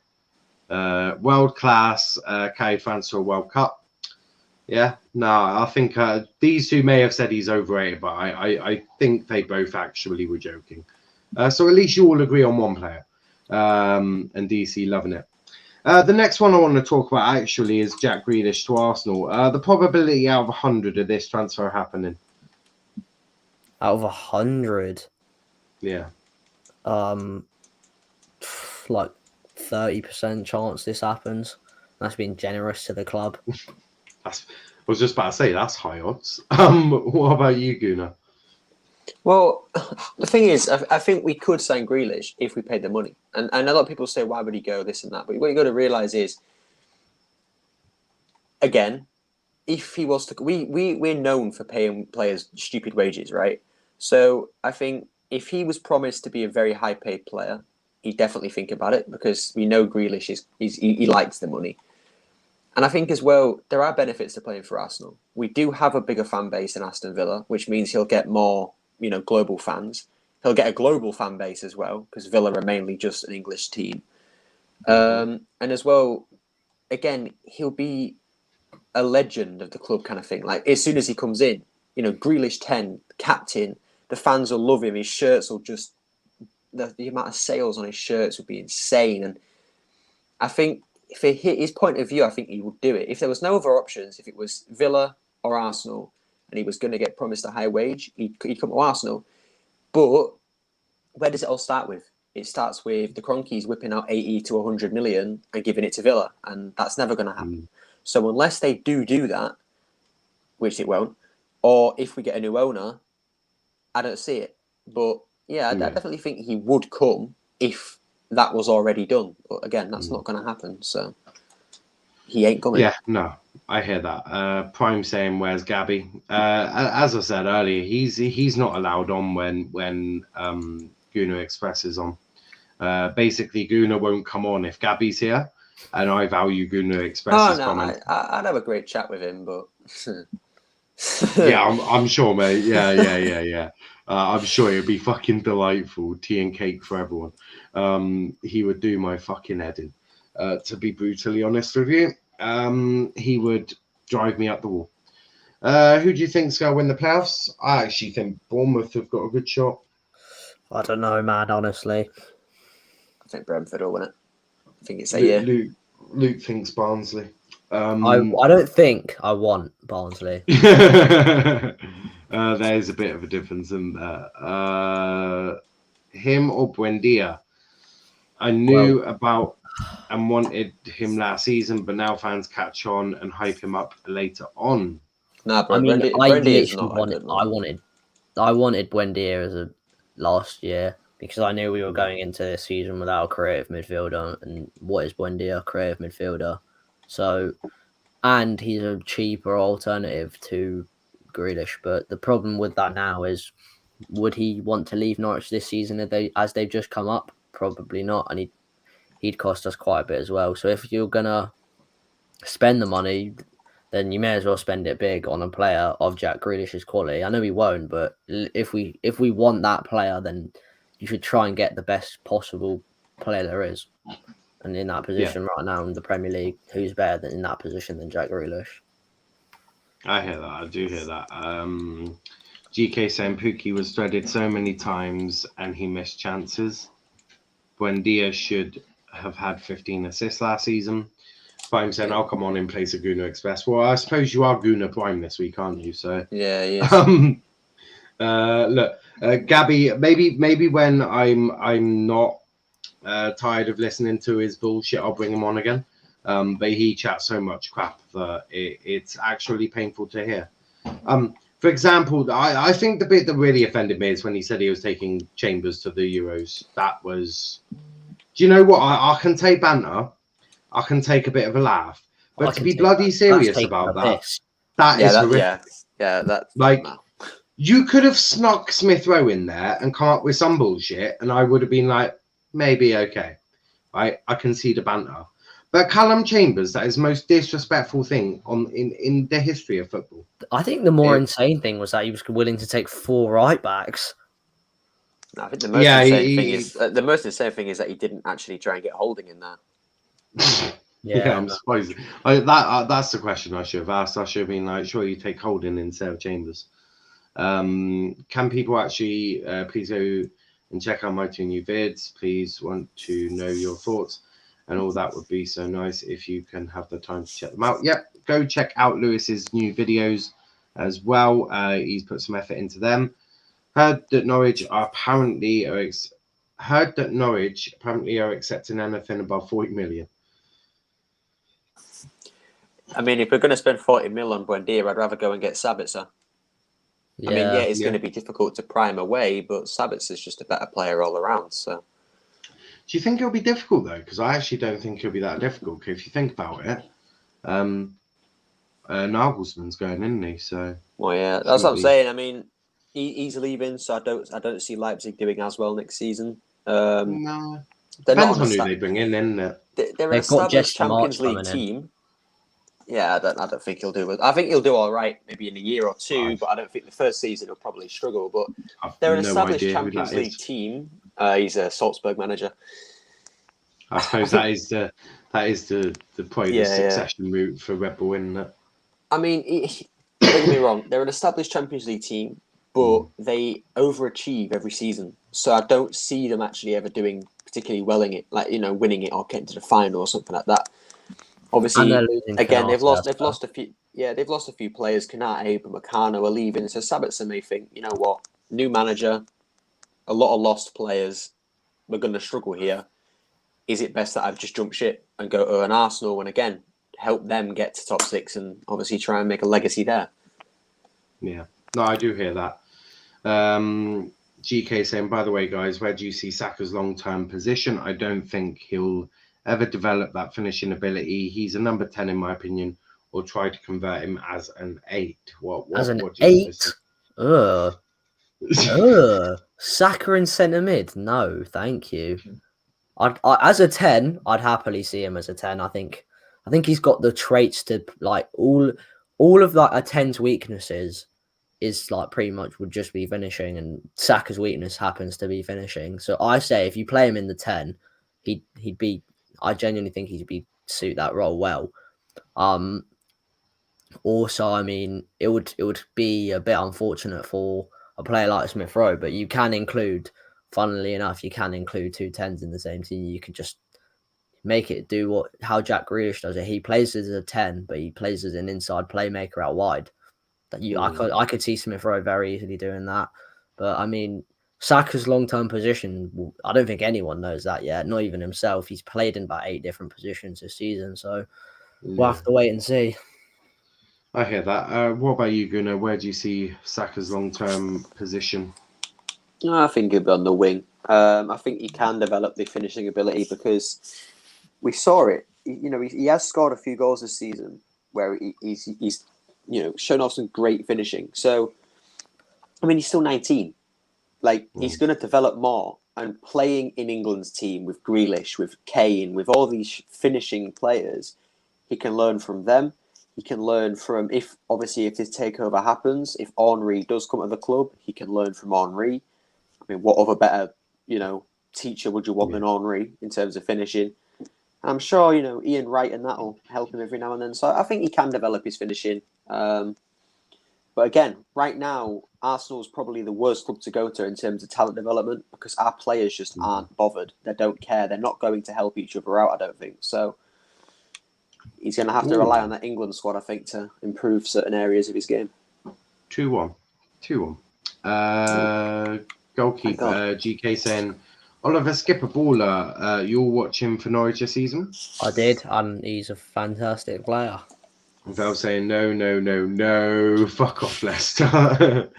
World class, carried France to a World Cup. Yeah, no, I think these two may have said he's overrated, but I think they both actually were joking. So at least you all agree on one player. And DC loving it. The next one I want to talk about actually is Jack Grealish to Arsenal. The probability out of 100 of this transfer happening. Out of 100? Yeah. Like 30% chance this happens. That's being generous to the club. I was just about to say that's high odds. What about you, Gooner? Well, the thing is, I think we could sign Grealish if we paid the money. And a lot of people say, why would he go, this and that? But what you got to realise is, again, if he was to... We're known for paying players stupid wages, right? So I think if he was promised to be a very high-paid player, he'd definitely think about it, because we know Grealish he likes the money. And I think as well, there are benefits to playing for Arsenal. We do have a bigger fan base than Aston Villa, which means he'll get more, global fans. He'll get a global fan base as well, because Villa are mainly just an English team. And as well, again, he'll be a legend of the club kind of thing. Like, as soon as he comes in, Grealish 10, captain, the fans will love him. His shirts will just... The amount of sales on his shirts would be insane. And I think... if it hit his point of view, I think he would do it. If there was no other options, if it was Villa or Arsenal, and he was going to get promised a high wage, he'd come to Arsenal. But where does it all start with? It starts with the Cronkies whipping out 80 to 100 million and giving it to Villa, and that's never going to happen. So unless they do that, which it won't, or if we get a new owner, I don't see it. But yeah, I definitely think he would come if that was already done. But again, that's not going to happen. So he ain't coming. Yeah, no, I hear that. Prime saying, where's Gabby? As I said earlier, he's not allowed on when Gooner Express is on. Basically, Gooner won't come on if Gabby's here. and I value Gooner Express's comment. I'd have a great chat with him, but Yeah, I'm sure, mate. Yeah. I'm sure it'd be fucking delightful. Tea and cake for everyone. He would do my fucking head in. To be brutally honest with you, he would drive me up the wall. Who do you think's going to win the playoffs? I actually think Bournemouth have got a good shot. I don't know, man. Honestly, I think Brentford will win it. I think it's a year. Luke thinks Barnsley. I don't think I want Barnsley. There's a bit of a difference in there. Him or Buendia? I knew about and wanted him last season, but now fans catch on and hype him up later on. Nah, bro, I mean, Brendy is not good. I wanted Buendia as a last year because I knew we were going into this season without a creative midfielder, and what is Buendia? Creative midfielder. So, and he's a cheaper alternative to Grealish. But the problem with that now is, would he want to leave Norwich this season as they've just come up? Probably not, and he'd cost us quite a bit as well. So if you're gonna spend the money, then you may as well spend it big on a player of Jack Grealish's quality. I know he won't, but if we want that player, then you should try and get the best possible player there is. And in that position right now in the Premier League, who's better in that position than Jack Grealish? I hear that. I do hear that. GK saying Pookie was threaded so many times and he missed chances. Buendia should have had 15 assists last season. Prime saying, I'll come on in place of Gooner Express. Well, I suppose you are Gooner Prime this week, aren't you? So yeah. Look, Gabby, maybe when I'm not tired of listening to his bullshit, I'll bring him on again. But he chats so much crap that it's actually painful to hear. For example, I think the bit that really offended me is when he said he was taking Chambers to the Euros. That was... Do you know what? I can take banter. I can take a bit of a laugh. But to be bloody serious about that is horrific. You could have snuck Smith Rowe in there and come up with some bullshit, and I would have been like, maybe okay. I can see the banter. But Callum Chambers, that is the most disrespectful thing in the history of football. I think the more insane thing was that he was willing to take 4 right backs. No, I think the most insane thing is that he didn't actually try and get Holding in there. I'm surprised. That's the question I should have asked. I should have been like, sure, you take Holding instead of Chambers. Can people actually please go and check out my 2 new vids? Please want to know your thoughts. And all that would be so nice if you can have the time to check them out. Yep, go check out Lewis's new videos as well. He's put some effort into them. Heard that Norwich apparently are accepting anything above 40 million. I mean, if we're going to spend 40 mil on Buendia, I'd rather go and get Sabitzer. I mean, it's going to be difficult to prime away, but Sabitzer's just a better player all around. So. Do you think it'll be difficult, though? Because I actually don't think it'll be that difficult. If you think about it, Nagelsmann's going, isn't he? So, well, yeah, that's what I'm saying. I mean, he's leaving, so I don't see Leipzig doing as well next season. No, depends on who they bring in, isn't it? They're an established Champions League team. Yeah, I don't think he'll do it. I think he'll do all right, maybe in a year or two, but I don't think the first season he'll probably struggle. But they're an established Champions League team. He's a Salzburg manager. I suppose that is the probably the succession route for Red Bull, isn't it? I mean, don't get me wrong, they're an established Champions League team, but they overachieve every season. So I don't see them actually ever doing particularly well in it, like winning it or getting to the final or something like that. Obviously, again, they've lost a few. Yeah, they've lost a few players. Kanate, Upamecano are leaving. So Sabitzer may think, you know what, new manager, a lot of lost players. We're going to struggle here. Is it best that I've just jumped ship and go to an Arsenal and again help them get to top 6 and obviously try and make a legacy there? Yeah, no, I do hear that. GK saying, by the way, guys, where do you see Saka's long-term position? I don't think he'll ever develop that finishing ability. He's a number 10 in my opinion, or try to convert him as an 8. What 8? Saka in centre mid? No, thank you. As a 10, I'd happily see him as a 10. I think he's got the traits to like all of like a 10's weaknesses is like pretty much would just be finishing, and Saka's weakness happens to be finishing. So I say if you play him in the 10, he'd be. I genuinely think he'd be suit that role well. Also, I mean, it would be a bit unfortunate for a player like Smith Rowe, but you can include, funnily enough, you can include 2 10s in the same team. You could just make it do how Jack Grealish does it. He plays as a 10, but he plays as an inside playmaker out wide. I could see Smith Rowe very easily doing that. But I mean, Saka's long-term position, I don't think anyone knows that yet, not even himself. He's played in about 8 different positions this season, so we'll have to wait and see. I hear that. What about you, Gunnar? Where do you see Saka's long-term position? I think he'll be on the wing. I think he can develop the finishing ability because we saw it. He has scored a few goals this season where he's shown off some great finishing. So, I mean, he's still 19. He's going to develop more. And playing in England's team with Grealish, with Kane, with all these finishing players, he can learn from them. He can learn from, if this takeover happens, if Henry does come to the club, he can learn from Henry. I mean, what other better, teacher would you want than Henry in terms of finishing? And I'm sure, Ian Wright and that will help him every now and then. So I think he can develop his finishing. But again, right now, Arsenal's probably the worst club to go to in terms of talent development because our players just aren't bothered. They don't care. They're not going to help each other out, I don't think. So he's going to have to rely on that England squad, I think, to improve certain areas of his game. 2-1. Goalkeeper, GK saying, Oliver Skipper-Baller, you'll watch him for Norwich this season? I did, and he's a fantastic player. Val saying, no, fuck off, Leicester.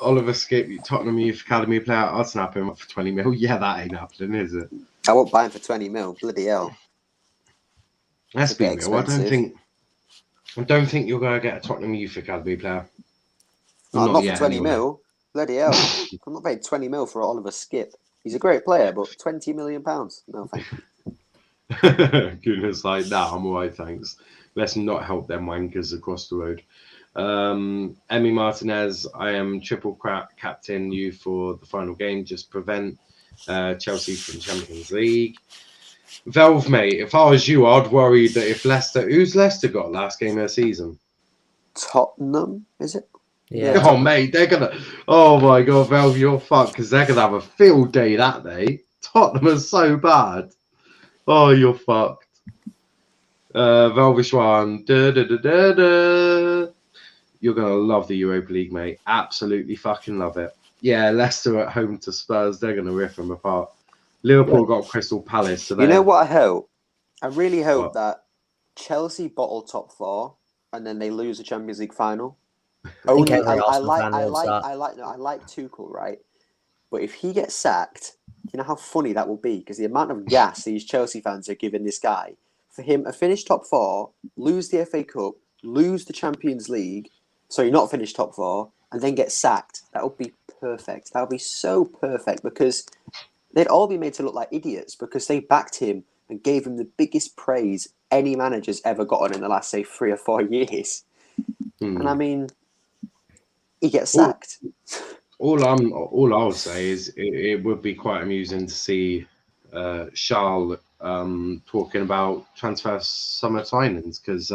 Oliver Skip, Tottenham Youth Academy player, I'll snap him up for 20 mil. Yeah, that ain't happening, is it? I won't buy him for 20 mil. Bloody hell. Let's be real. I don't think you're going to get a Tottenham Youth Academy player. Not for 20 mil. Bloody hell. I'm not paying 20 mil for Oliver Skip. He's a great player, but 20 million pounds. No, thank you. Goodness, nah, I'm all right, thanks. Let's not help them wankers across the road. Emmy Martinez, I am triple captain you for the final game. Just prevent Chelsea from Champions League. Velve, mate, if I was you, I'd worry that if Leicester... Who's Leicester got last game of the season? Tottenham, is it? Yeah. Oh, mate, they're going to... Oh, my God, Velve, you're fucked because they're going to have a field day that day. Tottenham are so bad. Oh, you're fucked. Velvishwan. You're going to love the Europa League, mate. Absolutely fucking love it. Yeah, Leicester at home to Spurs. They're going to rip them apart. Liverpool got Crystal Palace today. You know what I hope? I really hope that Chelsea bottle top 4 and then they lose the Champions League final. I like Tuchel, right? But if he gets sacked, you know how funny that will be? Because the amount of gas these Chelsea fans are giving this guy, for him to finish top 4, lose the FA Cup, lose the Champions League, not finish top 4, and then get sacked, that would be perfect. That would be so perfect because they'd all be made to look like idiots because they backed him and gave him the biggest praise any manager's ever gotten in the last, say, 3 or 4 years. And I mean, he gets sacked. All I'll say is it would be quite amusing to see Charles talking about transfer summer signings because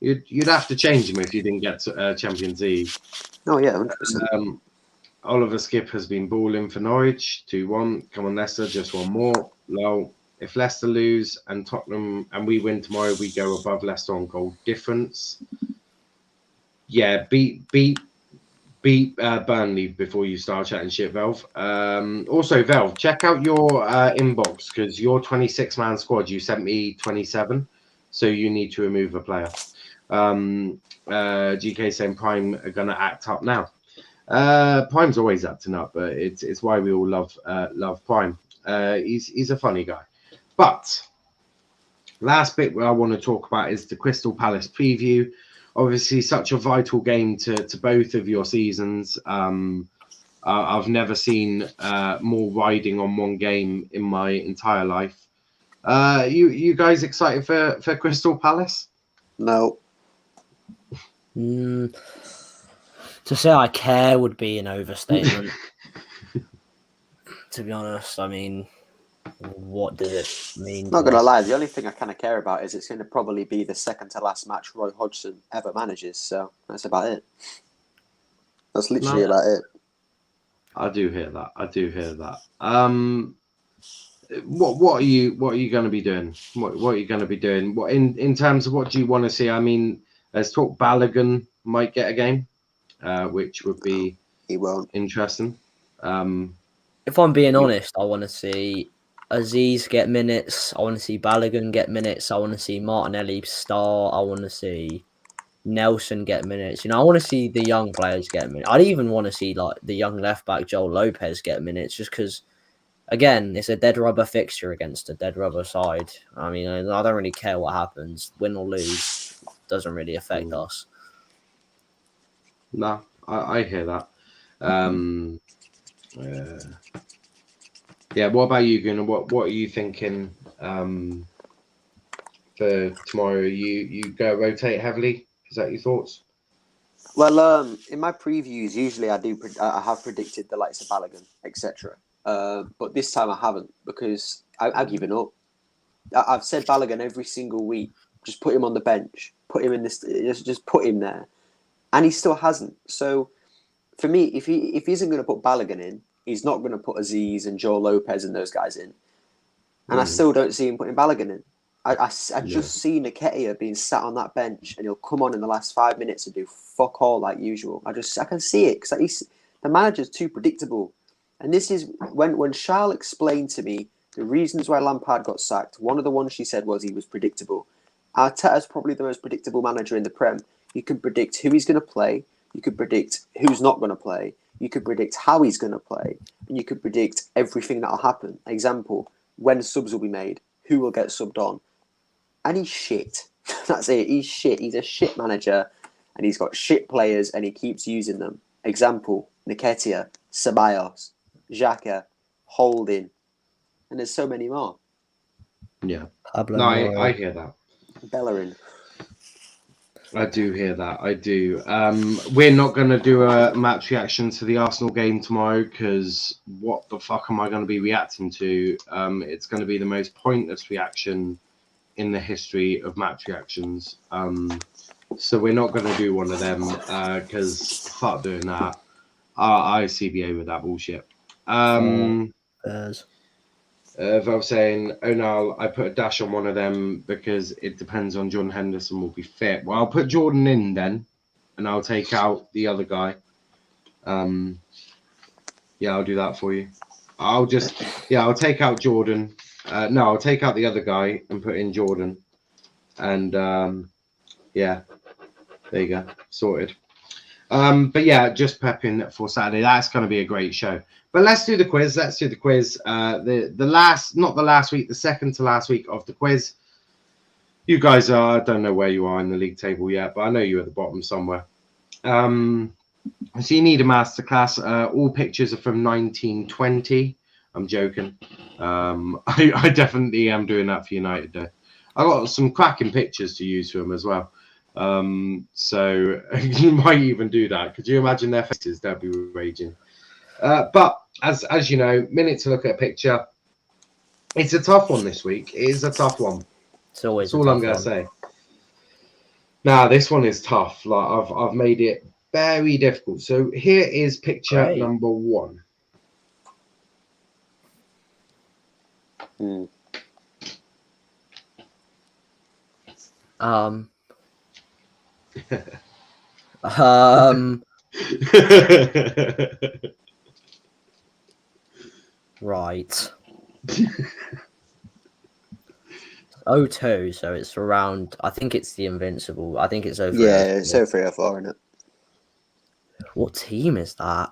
you'd have to change him if you didn't get to Champions League. Oh yeah, 100%. Oliver Skip has been balling for Norwich 2-1. Come on, Leicester, just one more. Lol. If Leicester lose and Tottenham and we win tomorrow, we go above Leicester on goal difference. Yeah, beat Burnley before you start chatting shit, Velve. Also, Velve, check out your inbox because your 26-man squad, you sent me 27, so you need to remove a player. GK saying Prime are going to act up now. Prime's always acting up, but it's why we all love Prime. He's a funny guy. But last bit where I want to talk about is the Crystal Palace preview. Obviously, such a vital game to both of your seasons. I've never seen more riding on one game in my entire life. You guys excited for Crystal Palace? No. To say I care would be an overstatement. To be honest, I mean, what does it mean? Not gonna lie, the only thing I kind of care about is it's going to probably be the second to last match Roy Hodgson ever manages. So that's about it. That's literally about it. I do hear that. What are you going to be doing? What are you going to be doing? What in terms of what do you want to see? I mean, let's talk. Balogun might get a game, which would be He won't. Interesting. If I'm being honest, I want to see Aziz get minutes. I want to see Balogun get minutes. I want to see Martinelli start. I want to see Nelson get minutes. You know, I want to see the young players get minutes. I'd even want to see like the young left back Joel Lopez get minutes, just because. Again, it's a dead rubber fixture against a dead rubber side. I mean, I don't really care what happens, win or lose, doesn't really affect us. No, I hear that. Yeah, what about you, Gunnar? What are you thinking for tomorrow? You go rotate heavily? Is that your thoughts? Well, in my previews, usually I have predicted the likes of Balogun, etc. But this time I haven't because I've given up. I've said Balogun every single week. Just put him on the bench. Put him in this. Just put him there, and he still hasn't. So, for me, if he isn't going to put Balogun in, he's not going to put Aziz and Joel Lopez and those guys in. And I still don't see him putting Balogun in. I just see Nketiah being sat on that bench, and he'll come on in the last 5 minutes and do fuck all like usual. I can see it because the manager's too predictable. And this is when Charles explained to me the reasons why Lampard got sacked. One of the ones she said was he was predictable. Arteta's probably the most predictable manager in the Prem. You can predict who he's going to play. You can predict who's not going to play. You can predict how he's going to play. And you can predict everything that will happen. Example, when subs will be made, who will get subbed on. And he's shit. That's it. He's shit. He's a shit manager. And he's got shit players and he keeps using them. Example, Nketiah, Ceballos, Xhaka, Holding, and there's so many more. Yeah. No, I hear that. Bellerin. I do hear that. I do. We're not going to do a match reaction to the Arsenal game tomorrow because what the fuck am I going to be reacting to? It's going to be the most pointless reaction in the history of match reactions. So we're not going to do one of them because fuck doing that. I CBA with that bullshit. If I was saying, oh no, I put a dash on one of them because it depends on John Henderson will be fit. Well, I'll put Jordan in then, and I'll take out the other guy. Yeah, I'll do that for you. I'll take out Jordan. No, I'll take out the other guy and put in Jordan. And yeah, there you go, sorted. But yeah, just prepping for Saturday. That's going to be a great show. But let's do the quiz. The second to last week of the quiz. You guys I don't know where you are in the league table yet, but I know you're at the bottom somewhere. So you need a masterclass. All pictures are from 1920. I'm joking. I definitely am doing that for United Day. I got some cracking pictures to use for them as well. So you might even do that. Could you imagine their faces? They'd be raging. But as you know, minute to look at a picture. It's a tough one this week. It is a tough one. It's always. That's all I'm gonna say. Now this one is tough. Like I've made it very difficult. So here is picture number 1. Right. 02, so it's around. I think it's the Invincible. I think it's over. Yeah, it's 03 or 04, isn't it? What team is that?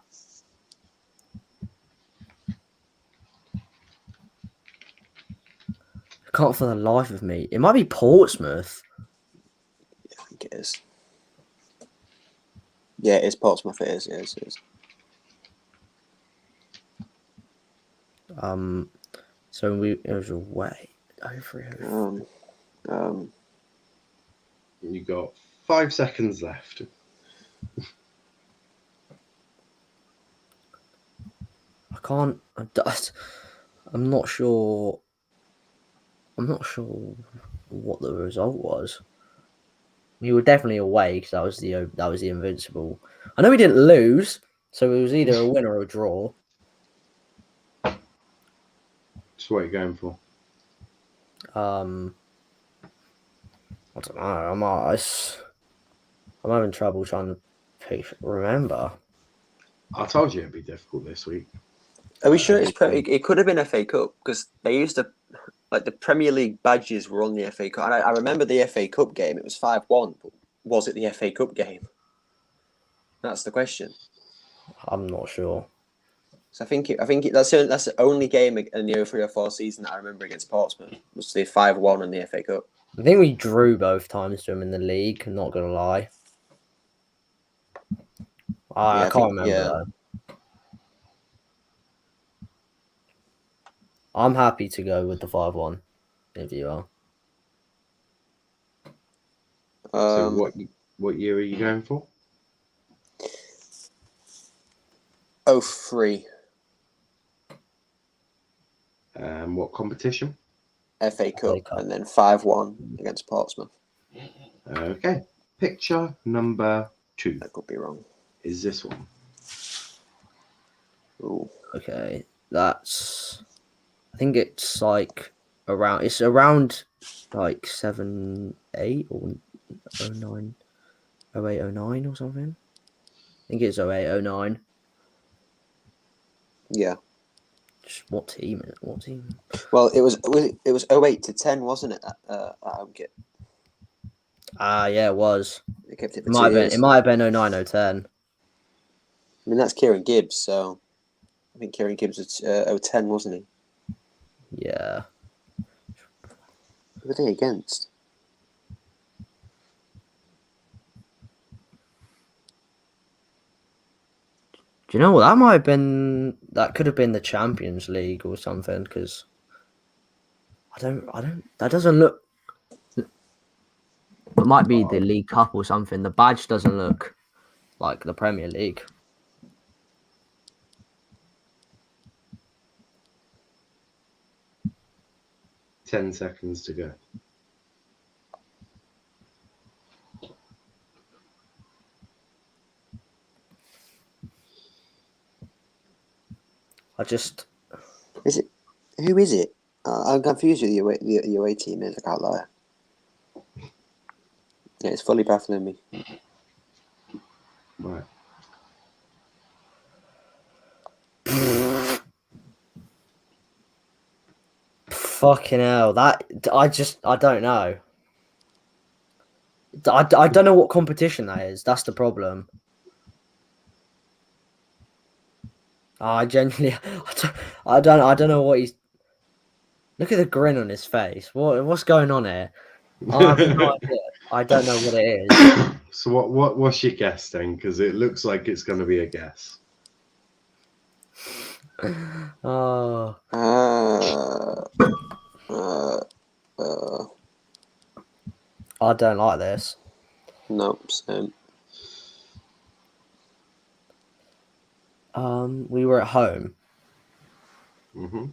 I can't for the life of me. It might be Portsmouth. Yeah, I think it is. Yeah, it's Portsmouth. It is. So it was away. 03. You got 5 seconds left. I can't. I'm not sure. I'm not sure what the result was. We were definitely away because that was the Invincible. I know we didn't lose, so it was either a win or a draw. Just what are you going for? I don't know. I'm having trouble trying to remember. I told you it'd be difficult this week. Are we sure it could have been FA Cup? Because they used to, like, the Premier League badges were on the FA Cup. And I remember the FA Cup game. It was 5-1. But was it the FA Cup game? That's the question. I'm not sure. So I think that's the only game in the 03-04 season that I remember against Portsmouth was the 5-1 in the FA Cup. I think we drew both times to them in the league. I'm not gonna lie. I can't remember though. I'm happy to go with the 5-1 if you are. So what year are you going for? 03. What competition? FA Cup, and then 5-1 against Portsmouth. Okay. Picture number 2. I could be wrong. Is this one? Ooh. Okay, that's. I think it's like around. It's around like 7, 8 or 09, 08, 09 or something. I think it's 08, 09. Yeah. Just what team? What team? Well, it was 08 to 10, wasn't it? At home kit. Yeah, it was. They kept it It might have been 09, 010. I mean, that's Kieran Gibbs, so I think Kieran Gibbs was 010, wasn't he? Yeah. Who were they against? Do you know what? That could have been the Champions League or something, because that doesn't look. It might be the League Cup or something. The badge doesn't look like the Premier League. Ten seconds to go. Is it? Who is it? I'm confused with the away team. Is, I can't lie. Yeah, it's fully baffling me. Right. Fucking hell! I don't know. I don't know what competition that is. That's the problem. I genuinely, I don't know what he's. Look at the grin on his face. What's going on here? I have no idea. I don't know what it is. So what's your guess then? Because it looks like it's going to be a guess. Oh. I don't like this. Nope. Same. We were at home. Mm-hmm.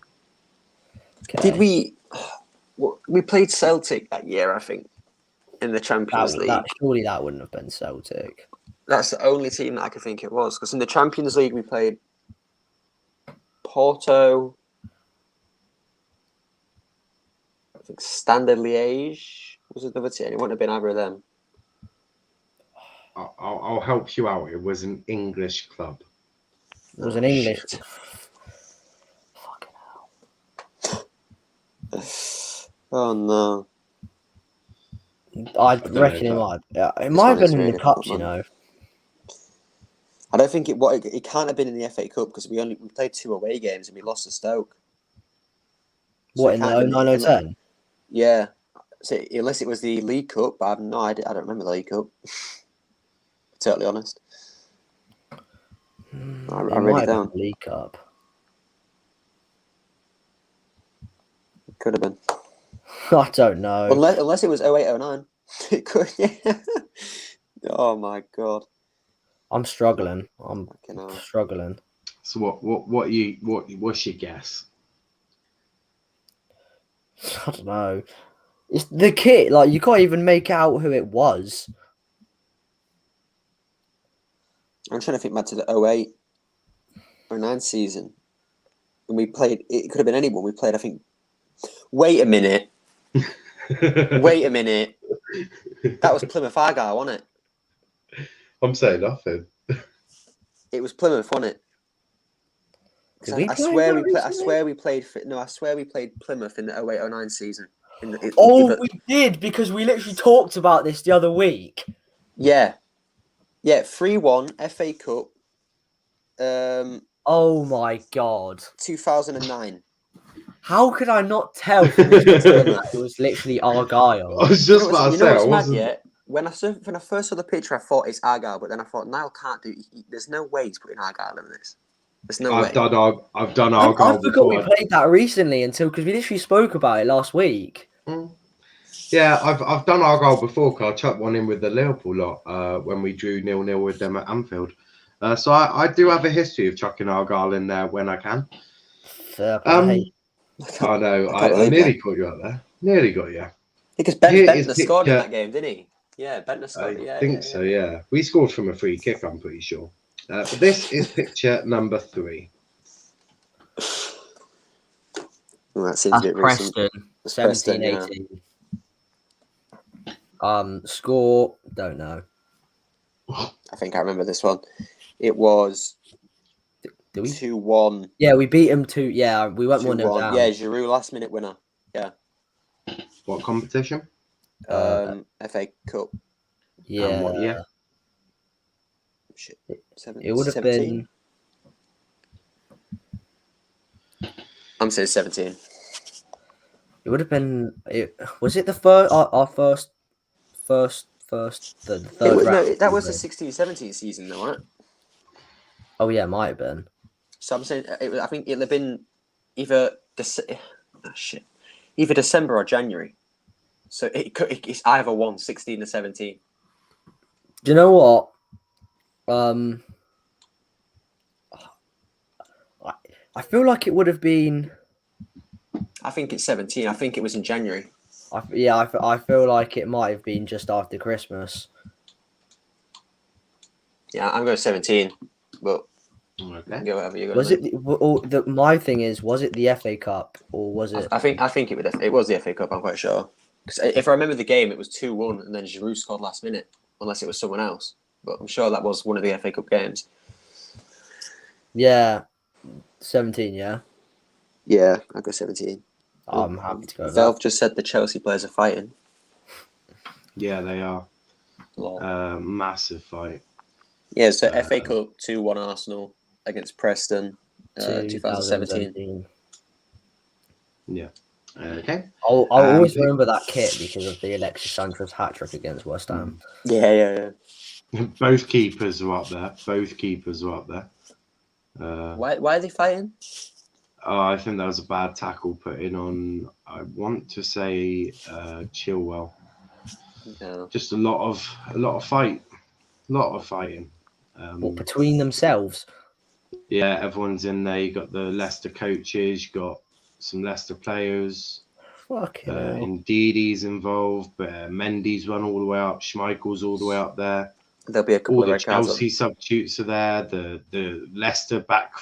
Okay. Did we? We played Celtic that year, I think, in the Champions League. Surely that wouldn't have been Celtic. That's the only team that I could think it was. Because in the Champions League, we played Porto, I think Standard Liège was another team. It wouldn't have been either of them. I'll help you out. It was an English club. It was an English. Shit. Fucking hell. Oh no. I reckon it might. Yeah, it might have been in the cups, you know. I don't think it can't have been in the FA Cup because we played 2 away games and we lost to Stoke. What, in the 09, 010? Yeah. So unless it was the League Cup, but I have no idea. I don't remember the League Cup. Totally honest. I really don't. League Cup. Could have been. I don't know. Unless it was 0809. It could. Yeah. Oh my god. I'm struggling. I'm Fucking hell. struggling. So what's your guess? I don't know. It's the kit. Like you can't even make out who it was. I'm trying to think back to the 08 or 09 season. And we played, it could have been anyone. We played, I think. Wait a minute. Wait a minute. That was Plymouth Argyle, wasn't it? I'm saying nothing. It was Plymouth, wasn't it? Did we I play swear that we played. I recently? swear we played. No, I swear we played Plymouth in the 08-09 season. We did because we literally talked about this the other week. Yeah, 3-1 FA Cup. Oh my god! 2009. How could I not tell from this that it was literally Argyle? I was just about to say, I what's mad wasn't. yet? When I first saw the picture, I thought it's Argyle, but then I thought Niall can't do. There's no way he's putting Argyle in this. There's no way. I've done I Argyle forgot we before. played that recently because we literally spoke about it last week. Yeah, I've done Argyle before. Cause I chucked one in with the Liverpool lot when we drew 0-0 with them at Anfield. So I do have a history of chucking Argyle in there when I can. Fair play. I know. I nearly caught you out there. Nearly got you. Because Bentner scored in that game, didn't he? Yeah, Bentner scored. I think so. Yeah, we scored from a free kick. I'm pretty sure. But this is picture number 3. Well, that seems That's a bit Preston, recent. 17-18. Score, don't know. I think I remember this one. It was Do we? 2-1. Yeah, we beat them 2. Yeah, we went 1-0 down. Yeah, Giroud last minute winner. Yeah. What competition? FA Cup. Yeah. And what year? Shit. It would have been. I'm saying 17. It would have been. Was it the first? Our first. The third round. No, that was the 16-17 season, though, wasn't it? Oh yeah, it might have been. So I'm saying I think it'll have been either either December or January. So it's either one, 16 or 17. Do you know what? I feel like it would have been. I think it's 17. I think it was in January. I feel like it might have been just after Christmas. Yeah, I'm going 17, but Okay. go whatever you go. Was it? My thing is, was it the FA Cup or was it? I think it was the FA Cup. I'm quite sure. Because if I remember the game, it was 2-1, and then Giroud scored last minute, unless it was someone else. But I'm sure that was one of the FA Cup games. Yeah, 17. Yeah, Yeah, I go 17. I'm happy to go. With Velv that. just said the Chelsea players are fighting. Yeah, they are. Lol. Massive fight. Yeah, so FA Cup 2-1 Arsenal against Preston, 2017. 2017. Yeah. Okay. I'll always remember that kit because of the Alexis Sanchez hat-trick against West Ham. Yeah. Both keepers are up there. Why are they fighting? I think that was a bad tackle put in on. I want to say Chilwell. No. Just a lot of fighting. What, between themselves? Yeah, everyone's in there. You got the Leicester coaches. You got some Leicester players. Fucking hell. Ndidi's involved, but Mendy's run all the way up. Schmeichel's all the way up there. There'll be a couple All of the red cards. Chelsea substitutes are there. The Leicester back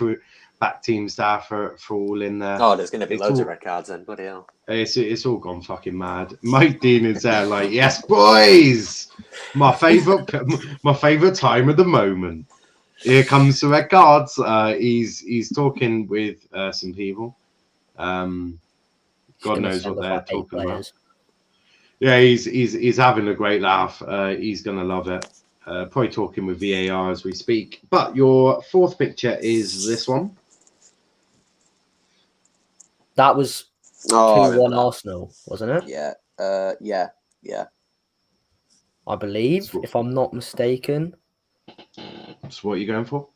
team staff are all in there. Oh, there's going to be It's loads all- of red cards then. Bloody hell. It's all gone fucking mad. Mike Dean is there like, yes, boys, my favorite time of the moment. Here comes the red cards. He's talking with some people. God knows what they're talking about. Yeah, he's having a great laugh. He's gonna love it. Probably talking with VAR as we speak. But your fourth picture is this one. That was 2-1 Arsenal, wasn't it? Yeah. Yeah. I believe, if I'm not mistaken. So what are you going for?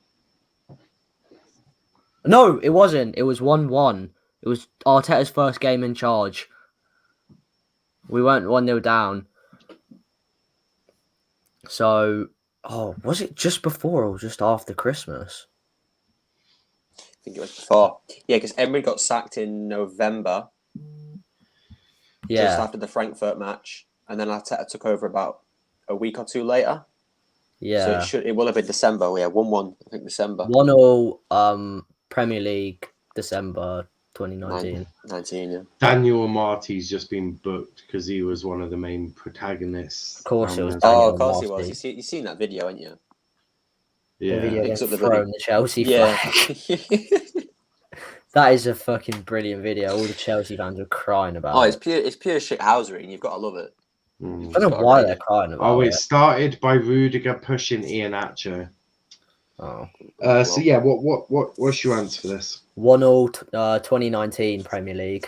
No, it wasn't. It was 1-1. It was Arteta's first game in charge. We weren't 1-0 down. So, was it just before or just after Christmas? I think it was before. Yeah, because Emery got sacked in November, just Yeah, after the Frankfurt match, and then Arteta took over about a week or two later. yeah. So it will have been December. Yeah, 1-1, I think December. 1-0 Premier League, December 2019. 19, yeah. Daniel Amarty's just been booked because he was one of the main protagonists. Of course it was Oh, Daniel of course he Amarty. was. You've seen that video, haven't you? The Yeah. video Picks of up them the throwing the Chelsea Yeah. flag. That is a fucking brilliant video. All the Chelsea fans were crying about Oh, it. it's pure shithousery, and you've got to love it. Mm. I don't know why they're crying about Oh, it. it started by Rudiger pushing Iheanacho. Oh. So yeah, what's your answer for this? 1-0 2019 Premier League.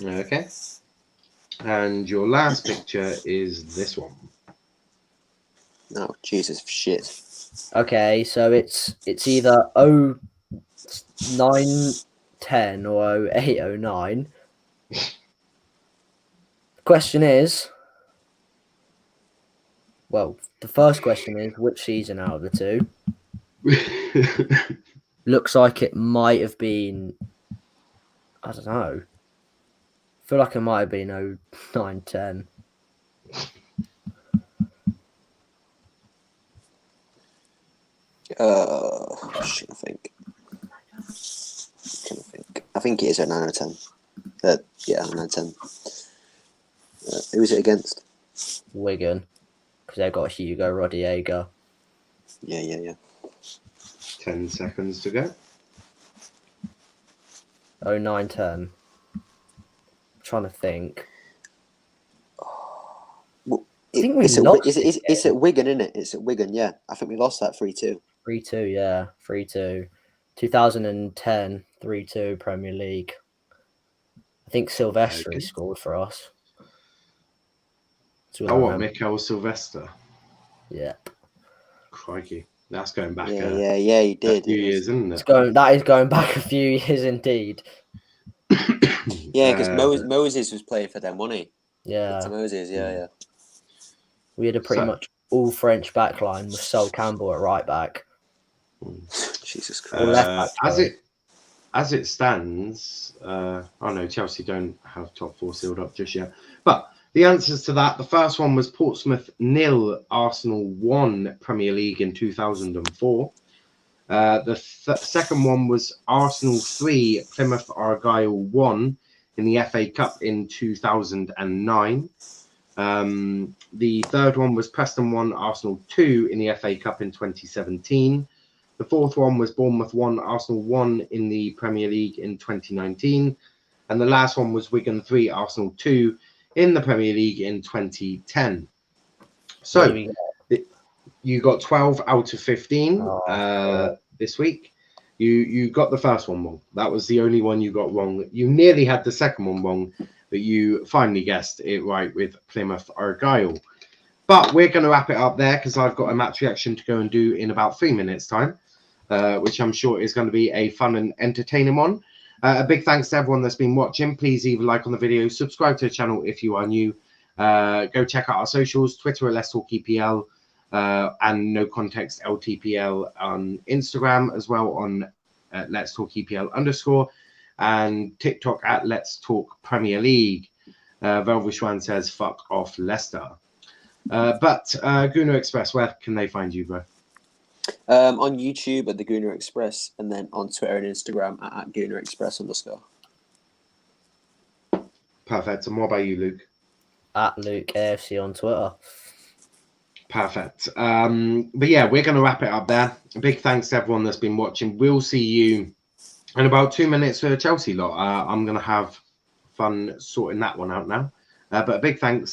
Okay. And your last picture is this one. Oh, Jesus, shit. Okay, so it's either 0910 or 0809. Question is, well, the first question is which season out of the two? Looks like it might have been, I don't know. I feel like it might have been 0910. Shit, I think it is a 9 or 10. Yeah, 9 or 10. Who was it against? Wigan, because they've got Hugo Rodallega. Yeah. 10 seconds to go. 0910. Trying to think. I think we lost. It's at Wigan, isn't it? It's at Wigan, yeah. I think we lost that 3-2. 3-2, yeah. 3-2. 2010, 3-2 Premier League. I think Silvestri scored for us. Mikel Sylvester? Yep. Crikey. That's going back Yeah, he did. a few years, isn't it? That is going back a few years indeed. Yeah, because Moses was playing for them, wasn't he? Yeah. Moses, yeah. We had a pretty much all French backline with Sol Campbell at right back. Jesus Christ. As it stands, Chelsea don't have top four sealed up just yet. But the answers to that, the first one was Portsmouth 0, Arsenal 1 Premier League in 2004. The second one was Arsenal 3, Plymouth Argyle 1 in the FA Cup in 2009. The third one was Preston 1, Arsenal 2 in the FA Cup in 2017. The fourth one was Bournemouth 1, Arsenal 1 in the Premier League in 2019. And the last one was Wigan 3, Arsenal 2 in the Premier League in 2010. So you got 12 out of 15 this week. You got the first one wrong. That was the only one you got wrong. You nearly had the second one wrong, but you finally guessed it right with Plymouth Argyle. But we're going to wrap it up there because I've got a match reaction to go and do in about 3 minutes' time, which I'm sure is going to be a fun and entertaining one. A big thanks to everyone that's been watching. Please leave a like on the video, subscribe to the channel if you are new. Go check out our socials, Twitter at Let's Talk EPL, and No Context LTPL on Instagram, as well on Let's Talk EPL _, and TikTok at Let's Talk Premier League. Velvishwan says, fuck off Leicester. But Gooner Express, where can they find you, bro? On YouTube at the Gooner Express, and then on Twitter and Instagram at Gooner Express _. Perfect. And what about you, Luke? At Luke AFC on Twitter. Perfect. But yeah, we're going to wrap it up there. A big thanks to everyone that's been watching. We'll see you in about 2 minutes for Chelsea lot. I'm going to have fun sorting that one out now. But a big thanks